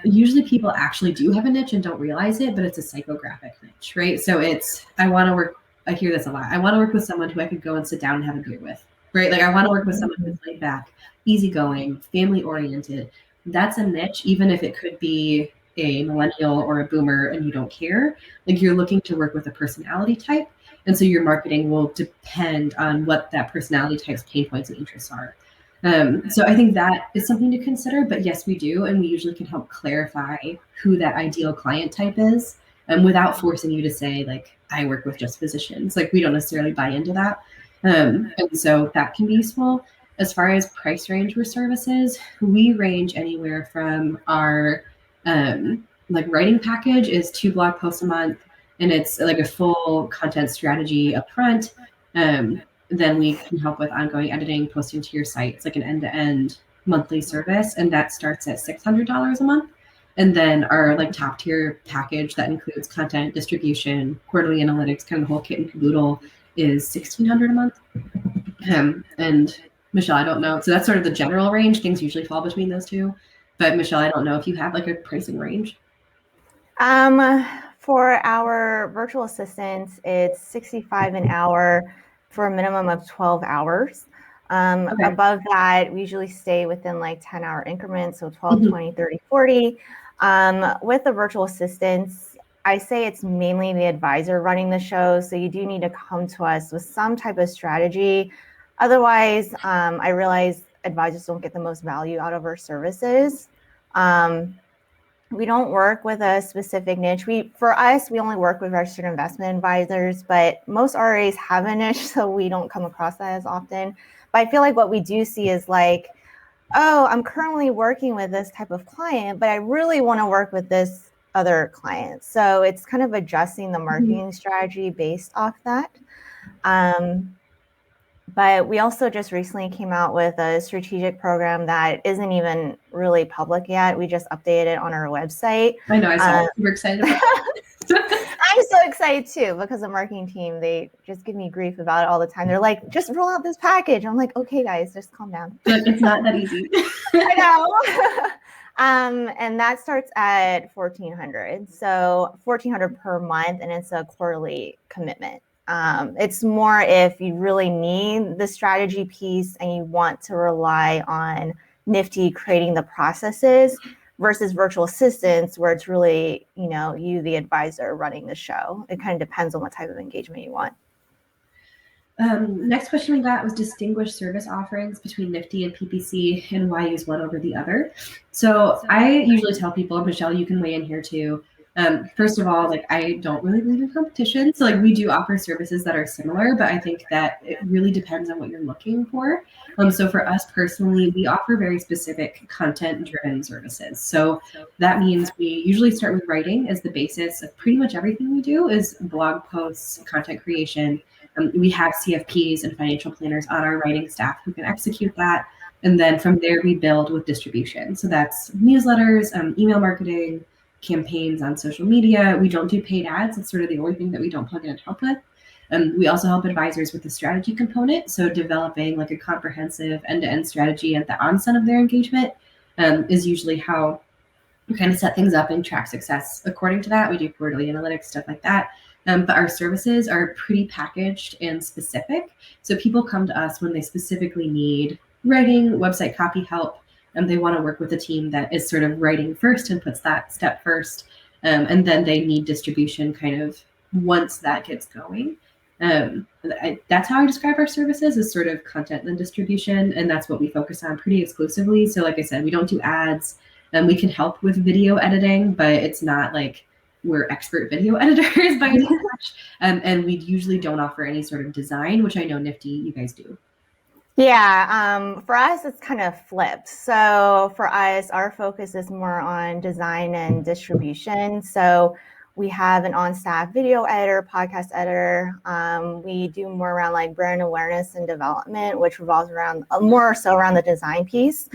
Usually people actually do have a niche and don't realize it, but it's a psychographic niche, right? So I hear this a lot. I want to work with someone who I could go and sit down and have a beer with, right? Like I want to work with someone who's laid back, easygoing, family oriented. That's a niche, even if it could be a millennial or a boomer and you don't care. Like you're looking to work with a personality type. And so your marketing will depend on what that personality type's pain points and interests are. So I think that is something to consider, but yes, we do. And we usually can help clarify who that ideal client type is without forcing you to say like, I work with just physicians. Like we don't necessarily buy into that. And so that can be useful. As far as price range for services, we range anywhere from our like writing package is 2 blog posts a month, and it's like a full content strategy up front. Then we can help with ongoing editing, posting to your site. It's like an end-to-end monthly service, and that starts at $600 a month. And then our like top tier package that includes content distribution, quarterly analytics, kind of the whole kit and caboodle is $1,600 a month. And Michelle, I don't know. So that's sort of the general range. Things usually fall between those two. But Michelle, I don't know if you have like a pricing range. For our virtual assistants, it's $65 an hour for a minimum of 12 hours. Okay. Above that, we usually stay within like 10-hour increments, so 12, 20, 30, 40. With the virtual assistants, I say it's mainly the advisor running the show, so you do need to come to us with some type of strategy. Otherwise, I realize advisors don't get the most value out of our services. We don't work with a specific niche. For us, we only work with registered investment advisors, but most RAs have a niche, so we don't come across that as often. But I feel like what we do see is like, oh, I'm currently working with this type of client, but I really want to work with this other client. So it's kind of adjusting the marketing strategy based off that. But we also just recently came out with a strategic program that isn't even really public yet. We just updated it on our website. I know, I saw it. We're excited about it. I'm so excited too, because the marketing team, they just give me grief about it all the time. They're like, just roll out this package. I'm like, okay, guys, just calm down. But it's not that easy. I know. And that starts at $1,400. So $1,400 per month, and it's a quarterly commitment. It's more if you really need the strategy piece and you want to rely on Nifty creating the processes versus virtual assistants where it's really, you, the advisor, running the show. It kind of depends on what type of engagement you want. Next question we got was distinguish service offerings between Nifty and PPC and why use one over the other. So I usually tell people, Michelle, you can weigh in here too. First of all, I don't really believe in competition. So we do offer services that are similar, but I think that it really depends on what you're looking for. So for us personally, we offer very specific content-driven services. So that means we usually start with writing as the basis of pretty much everything we do is blog posts, content creation. We have CFPs and financial planners on our writing staff who can execute that. And then from there, we build with distribution. So that's newsletters, email marketing, campaigns on social media. We don't do paid ads. It's sort of the only thing that we don't plug in and help with. We also help advisors with the strategy component. So developing a comprehensive end-to-end strategy at the onset of their engagement is usually how we kind of set things up and track success according to that. We do quarterly analytics, stuff like that. But our services are pretty packaged and specific. So people come to us when they specifically need writing, website copy help, and they want to work with a team that is sort of writing first and puts that step first. And then they need distribution kind of once that gets going. That's how I describe our services as sort of content and distribution. And that's what we focus on pretty exclusively. So like I said, we don't do ads, and we can help with video editing, but it's not like we're expert video editors by any much. And we usually don't offer any sort of design, which I know Nifty, you guys do. Yeah, for us, it's kind of flipped. So for us, our focus is more on design and distribution. So we have an on-staff video editor, podcast editor. We do more around brand awareness and development, which revolves around more so around the design piece.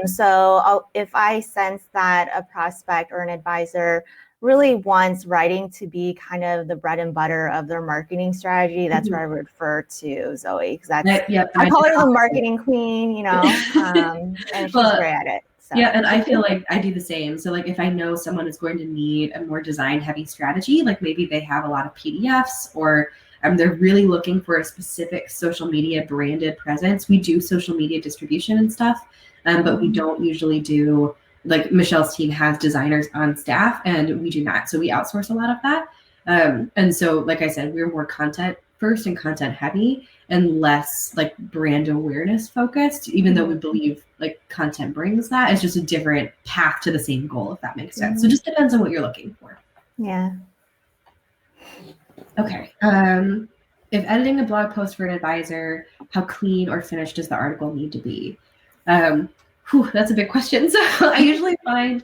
So if I sense that a prospect or an advisor really wants writing to be kind of the bread and butter of their marketing strategy, that's where I would refer to Zoe, because I call her the marketing queen, and she's great at it. So. Yeah, and I feel like I do the same. So if I know someone is going to need a more design heavy strategy, maybe they have a lot of PDFs or they're really looking for a specific social media branded presence. We do social media distribution and stuff, but we don't usually do Michelle's team has designers on staff and we do not. So we outsource a lot of that. And so, like I said, we're more content first and content heavy and less brand awareness focused, even though we believe content brings that. It's just a different path to the same goal, if that makes sense. So it just depends on what you're looking for. Yeah. Okay. If editing a blog post for an advisor, how clean or finished does the article need to be? That's a big question. So I usually find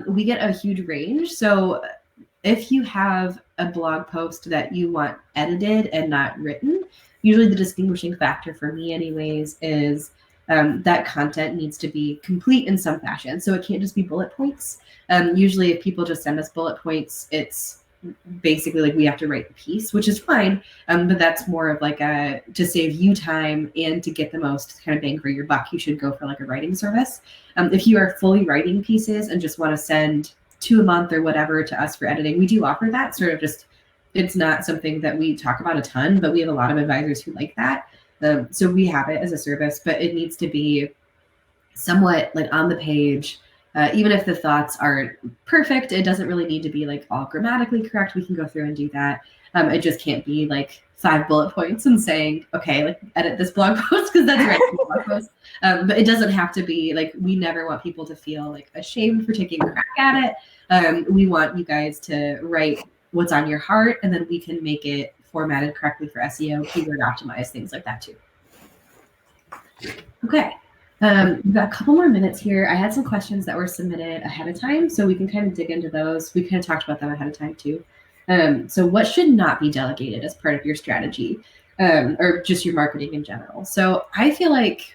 we get a huge range. So if you have a blog post that you want edited and not written, usually the distinguishing factor for me anyways is that content needs to be complete in some fashion. So it can't just be bullet points. Usually if people just send us bullet points, it's basically we have to write the piece, which is fine. But that's more of to save you time and to get the most kind of bang for your buck, you should go for a writing service. If you are fully writing pieces and just want to send 2 a month or whatever to us for editing, we do offer that sort of it's not something that we talk about a ton, but we have a lot of advisors who like that. So we have it as a service, but it needs to be somewhat on the page. Even if the thoughts aren't perfect, it doesn't really need to be all grammatically correct. We can go through and do that. It just can't be 5 bullet points and saying, okay, like edit this blog post because that's right, blog post. But it doesn't have to be like, we never want people to feel like ashamed for taking a crack at it. We want you guys to write what's on your heart, and then we can make it formatted correctly for SEO, keyword optimized, things like that too. Okay. We've got a couple more minutes here. I had some questions that were submitted ahead of time, so we can kind of dig into those. We kind of talked about them ahead of time too. So what should not be delegated as part of your strategy, or just your marketing in general? So I feel like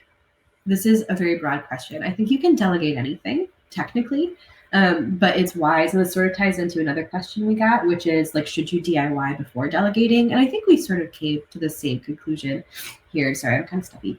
this is a very broad question. I think you can delegate anything technically, but it's wise. And this sort of ties into another question we got, which is like, should you DIY before delegating? And I think we sort of came to the same conclusion here. Sorry, I'm kind of stuffy.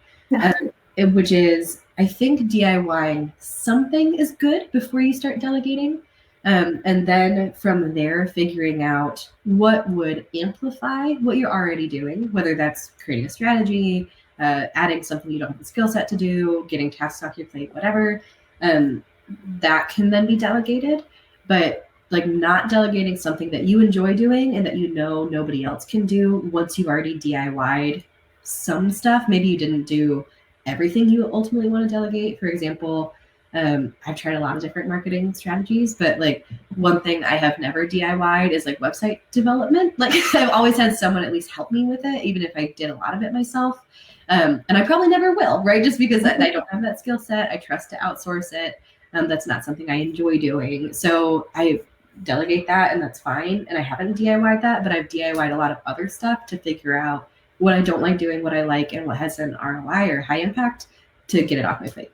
Which is, I think DIYing something is good before you start delegating. And then from there, figuring out what would amplify what you're already doing, whether that's creating a strategy, adding something you don't have the skill set to do, getting tasks off your plate, whatever, that can then be delegated. But like not delegating something that you enjoy doing and that you know nobody else can do once you've already DIY'd some stuff. Maybe you didn't do everything you ultimately want to delegate. For example, I've tried a lot of different marketing strategies, but like one thing I have never DIY'd is like website development. Like I've always had someone at least help me with it, even if I did a lot of it myself. And I probably never will, right? Just because I don't have that skill set. I trust to outsource it. That's not something I enjoy doing. So I delegate that, and that's fine. And I haven't DIY'd that, but I've DIY'd a lot of other stuff to figure out what I don't like doing, what I like, and what has an ROI or high impact to get it off my plate.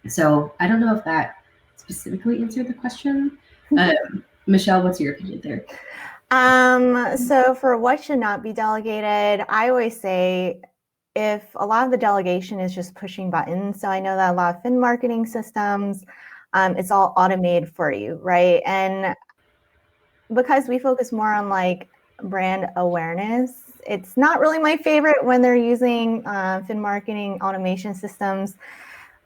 So I don't know if that specifically answered the question. Michelle, what's your opinion there? So for what should not be delegated, I always say if a lot of the delegation is just pushing buttons. So I know that a lot of fin marketing systems, it's all automated for you, right? And because we focus more on like brand awareness, it's not really my favorite when they're using fin marketing automation systems.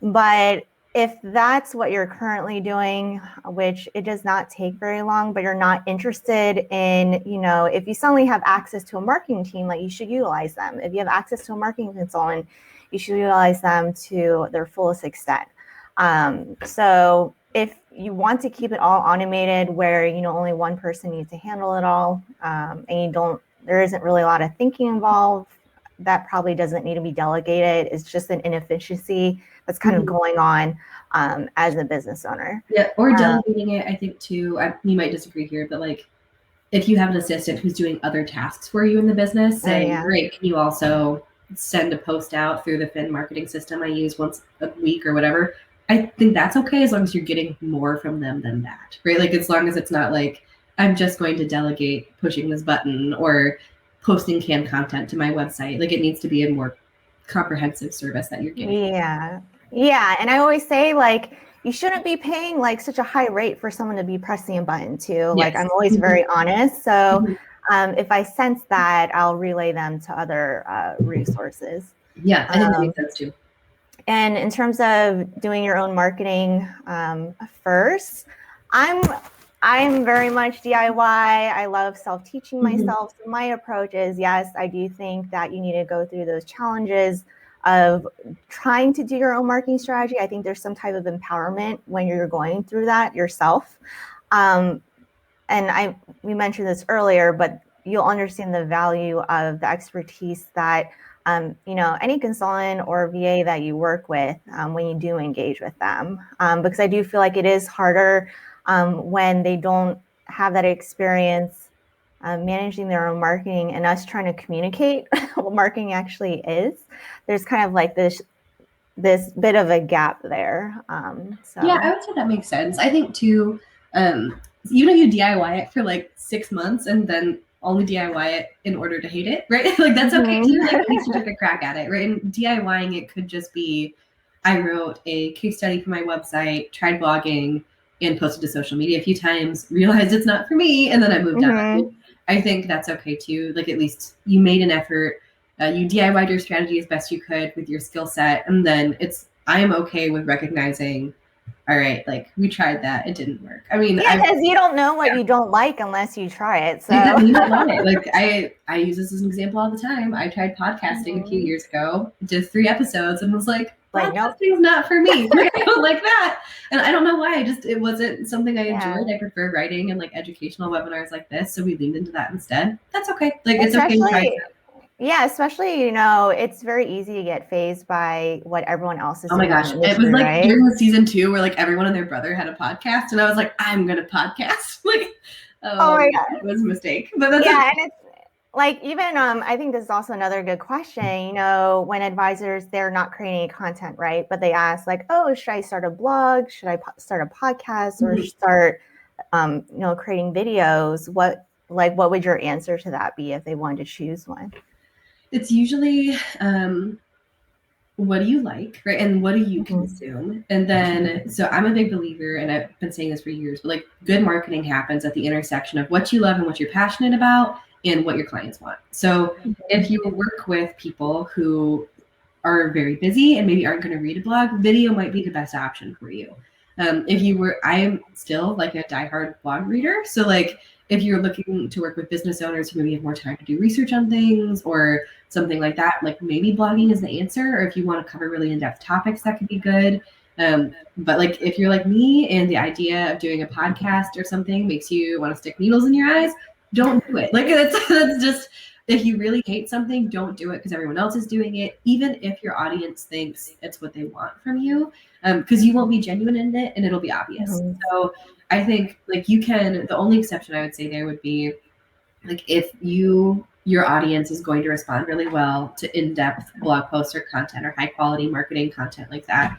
But if that's what you're currently doing, which it does not take very long, but you're not interested in, if you suddenly have access to a marketing team, like you should utilize them. If you have access to a marketing consultant, you should utilize them to their fullest extent. So if you want to keep it all automated where, only one person needs to handle it all, and there isn't really a lot of thinking involved, that probably doesn't need to be delegated. It's just an inefficiency that's kind of going on as a business owner. Yeah, or delegating it, I think too, you might disagree here, but like if you have an assistant who's doing other tasks for you in the business, saying, great, can you also send a post out through the fin marketing system I use once a week or whatever, I think that's okay as long as you're getting more from them than that, right? Like as long as it's not like, I'm just going to delegate pushing this button or posting canned content to my website. Like it needs to be a more comprehensive service that you're getting. Yeah. And I always say like, you shouldn't be paying like such a high rate for someone to be pressing a button too. Yes. Like I'm always very honest. So if I sense that, I'll relay them to other resources. Yeah, I think that makes sense too. And in terms of doing your own marketing first, I'm very much DIY. I love self-teaching myself. So my approach is, yes, I do think that you need to go through those challenges of trying to do your own marketing strategy. I think there's some type of empowerment when you're going through that yourself. And we mentioned this earlier, but you'll understand the value of the expertise that any consultant or VA that you work with when you do engage with them. Because I do feel like it is harder when they don't have that experience managing their own marketing and us trying to communicate what marketing actually is. There's kind of like this bit of a gap there. Yeah, I would say that makes sense. I think too, you DIY it for like 6 months and then only DIY it in order to hate it, right? Like that's okay too. Like at least you took a crack at it, right? And DIYing it could just be, I wrote a case study for my website, tried blogging, and posted to social media a few times, realized it's not for me, and then I moved on. I think that's okay too. Like at least you made an effort, you DIY'd your strategy as best you could with your skill set, and then I am okay with recognizing all right, like we tried that, it didn't work. I mean, yeah, because you don't know what you don't like unless you try it. So you don't want it. Like I use this as an example all the time. I tried podcasting a few years ago, did 3 episodes, and was like, podcasting's nope. not for me. Like, I don't like that, and I don't know why. It wasn't something I enjoyed. I prefer writing and like educational webinars like this, so we leaned into that instead. That's okay. Like it's okay to try. Yeah, especially, it's very easy to get fazed by what everyone else is doing. Oh my gosh. It was like during the season 2 where like everyone and their brother had a podcast, and I was like, I'm going to podcast. Like, oh my God. It was a mistake. But that's and it's like, even, I think this is also another good question, when advisors, they're not creating content, right? But they ask like, oh, should I start a blog? Should I start a podcast or start, creating videos? What would your answer to that be if they wanted to choose one? It's usually, what do you like, right? And what do you consume? And then, so I'm a big believer, and I've been saying this for years, but like good marketing happens at the intersection of what you love and what you're passionate about and what your clients want. So if you work with people who are very busy and maybe aren't going to read a blog, video might be the best option for you. I am still like a diehard blog reader. So like, if you're looking to work with business owners who maybe have more time to do research on things or something like that, like maybe blogging is the answer. Or if you want to cover really in-depth topics, that could be good. But like if you're like me and the idea of doing a podcast or something makes you want to stick needles in your eyes, don't do it. Like that's just, if you really hate something, don't do it because everyone else is doing it, even if your audience thinks it's what they want from you, because you won't be genuine in it and it'll be obvious. So I think like the only exception I would say there would be like if your audience is going to respond really well to in-depth blog posts or content or high quality marketing content like that,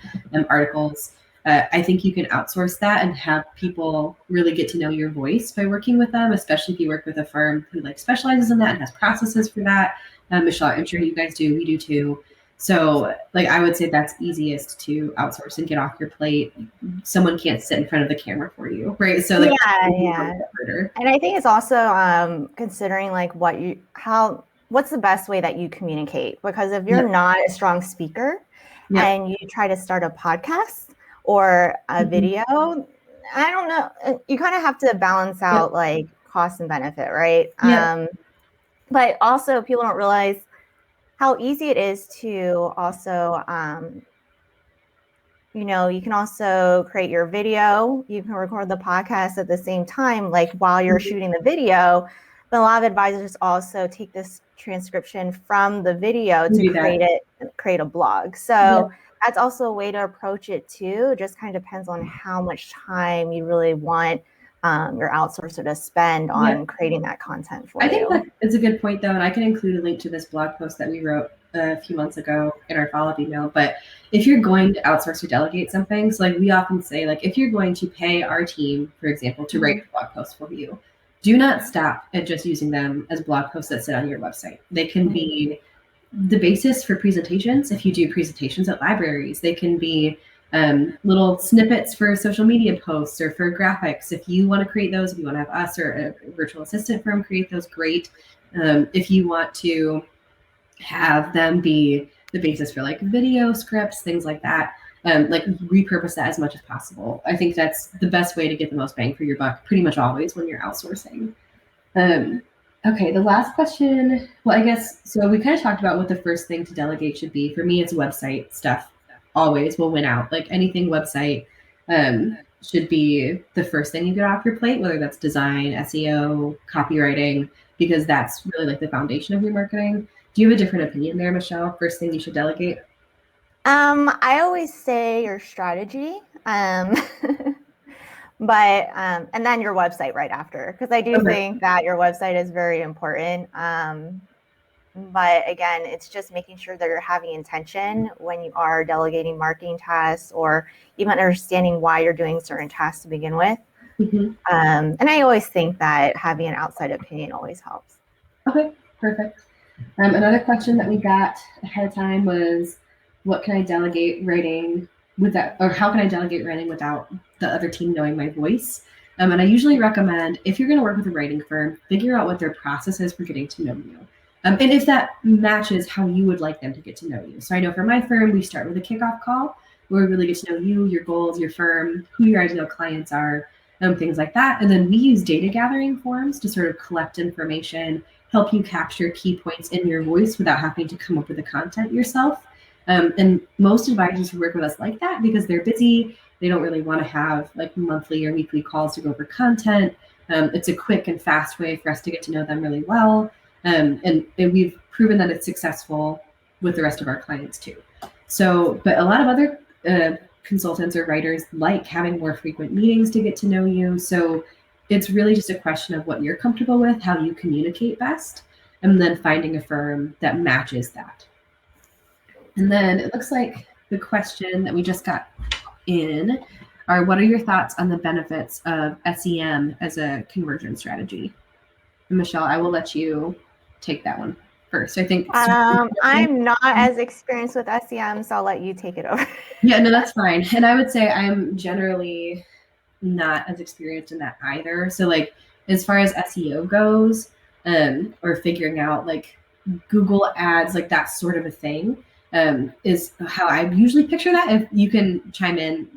articles. I think you can outsource that and have people really get to know your voice by working with them, especially if you work with a firm who like specializes in that and has processes for that. Michelle, I'm sure you guys do. We do too. So like I would say that's easiest to outsource and get off your plate. Someone can't sit in front of the camera for you, right? So like and I think it's also considering like what's the best way that you communicate, because if you're not a strong speaker and you try to start a podcast or a video, I don't know, you kind of have to balance out like cost and benefit, right? But also people don't realize how easy it is to also, you can also create your video. You can record the podcast at the same time, like while you're shooting the video. But a lot of advisors also take this transcription from the video to create a blog. So that's also a way to approach it too. It just kind of depends on how much time you really want your outsourcer to spend on creating that content for you. I think that it's a good point though, and I can include a link to this blog post that we wrote a few months ago in our follow-up email. But if you're going to outsource or delegate something, so like we often say, like if you're going to pay our team, for example, to write a blog post for you, do not stop at just using them as blog posts that sit on your website. They can be the basis for presentations. If you do presentations at libraries, they can be little snippets for social media posts or for graphics. If you want to create those, if you want to have us or a virtual assistant firm create those, great. If you want to have them be the basis for like video scripts, things like that, like repurpose that as much as possible. I think that's the best way to get the most bang for your buck pretty much always when you're outsourcing. Okay, the last question, well, I guess, so we kind of talked about what the first thing to delegate should be. For me, it's website stuff. Always will win out. Like anything website should be the first thing you get off your plate, whether that's design, SEO, copywriting, because that's really like the foundation of your marketing. Do you have a different opinion there, Michelle? First thing you should delegate? I always say your strategy, but and then your website right after, because I do think that your website is very important. But again, it's just making sure that you're having intention when you are delegating marketing tasks, or even understanding why you're doing certain tasks to begin with. And I always think that having an outside opinion always helps. Okay, perfect. Another question that we got ahead of time was, what can I delegate writing without, or how can I delegate writing without the other team knowing my voice? And I usually recommend, if you're going to work with a writing firm, figure out what their process is for getting to know you. And if that matches how you would like them to get to know you. So I know for my firm, we start with a kickoff call. where we really get to know you, your goals, your firm, who your ideal clients are, things like that. And then we use data gathering forms to sort of collect information, help you capture key points in your voice without having to come up with the content yourself. And most advisors who work with us like that because they're busy. They don't really want to have like monthly or weekly calls to go over content. It's a quick and fast way for us to get to know them really well. And we've proven that it's successful with the rest of our clients too. So, but a lot of other consultants or writers like having more frequent meetings to get to know you. So it's really just a question of what you're comfortable with, how you communicate best, and then finding a firm that matches that. And then it looks like the question that we just got in are, what are your thoughts on the benefits of SEM as a conversion strategy? And Michelle, I will let you take that one first. I think I'm not as experienced with SEM, so I'll let you take it over. Yeah, no, that's fine. And I would say I'm generally not as experienced in that either. So like as far as SEO goes, or figuring out like Google ads, like that sort of a thing, is how I usually picture that. If you can chime in,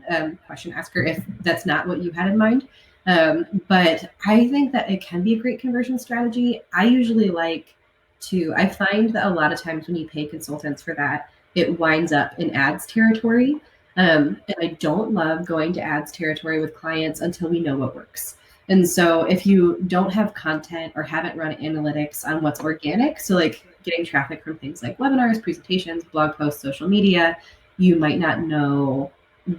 question asker, if that's not what you had in mind. But I think that it can be a great conversion strategy. I usually I find that a lot of times when you pay consultants for that, it winds up in ads territory. And I don't love going to ads territory with clients until we know what works. And so if you don't have content or haven't run analytics on what's organic, so like getting traffic from things like webinars, presentations, blog posts, social media, you might not know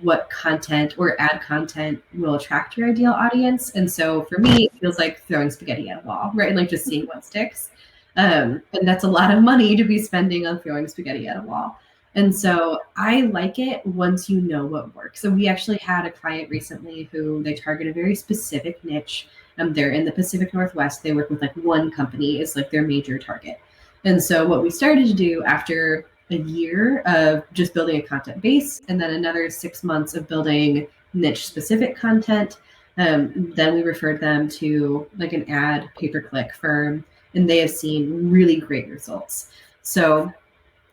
what content or ad content will attract your ideal audience. And so for me, it feels like throwing spaghetti at a wall, right? And like just seeing what sticks. And that's a lot of money to be spending on throwing spaghetti at a wall. And so I like it once you know what works. So we actually had a client recently who they target a very specific niche. They're in the Pacific Northwest. They work with like one company is like their major target. And so what we started to do after a year of just building a content base and then another 6 months of building niche specific content, then we referred them to like an ad pay-per-click firm, and they have seen really great results. So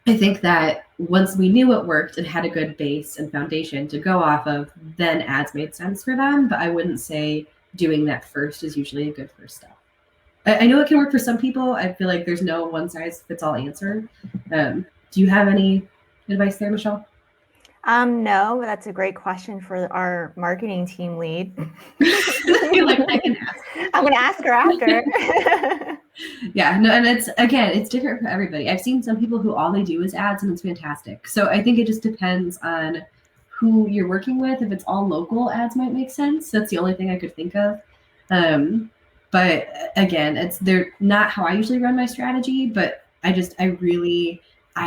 I think that once we knew what worked and had a good base and foundation to go off of, then ads made sense for them. But I wouldn't say doing that first is usually a good first step. I know it can work for some people. I feel like there's no one size fits all answer. Do you have any advice there, Michelle? No, but that's a great question for our marketing team lead. Like, I can ask. I'm going to ask her after. Yeah, no, and it's different for everybody. I've seen some people who all they do is ads and it's fantastic. So I think it just depends on who you're working with. If it's all local, ads might make sense. That's the only thing I could think of. But again, they're not how I usually run my strategy, but I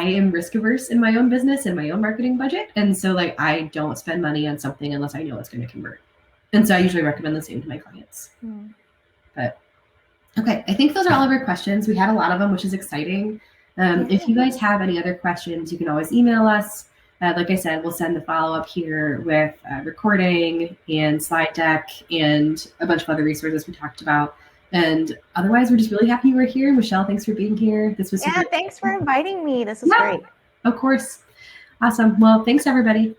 am risk averse in my own business and my own marketing budget. And so like, I don't spend money on something unless I know it's going to convert. And so I usually recommend the same to my clients. But okay, I think those are all of our questions. We had a lot of them, which is exciting. If you guys have any other questions, you can always email us. Like I said, we'll send the follow-up here with recording and slide deck and a bunch of other resources we talked about. And otherwise, we're just really happy you were here. Michelle, thanks for being here. This was thanks for inviting me. This was great. Of course. Awesome. Well, thanks, everybody.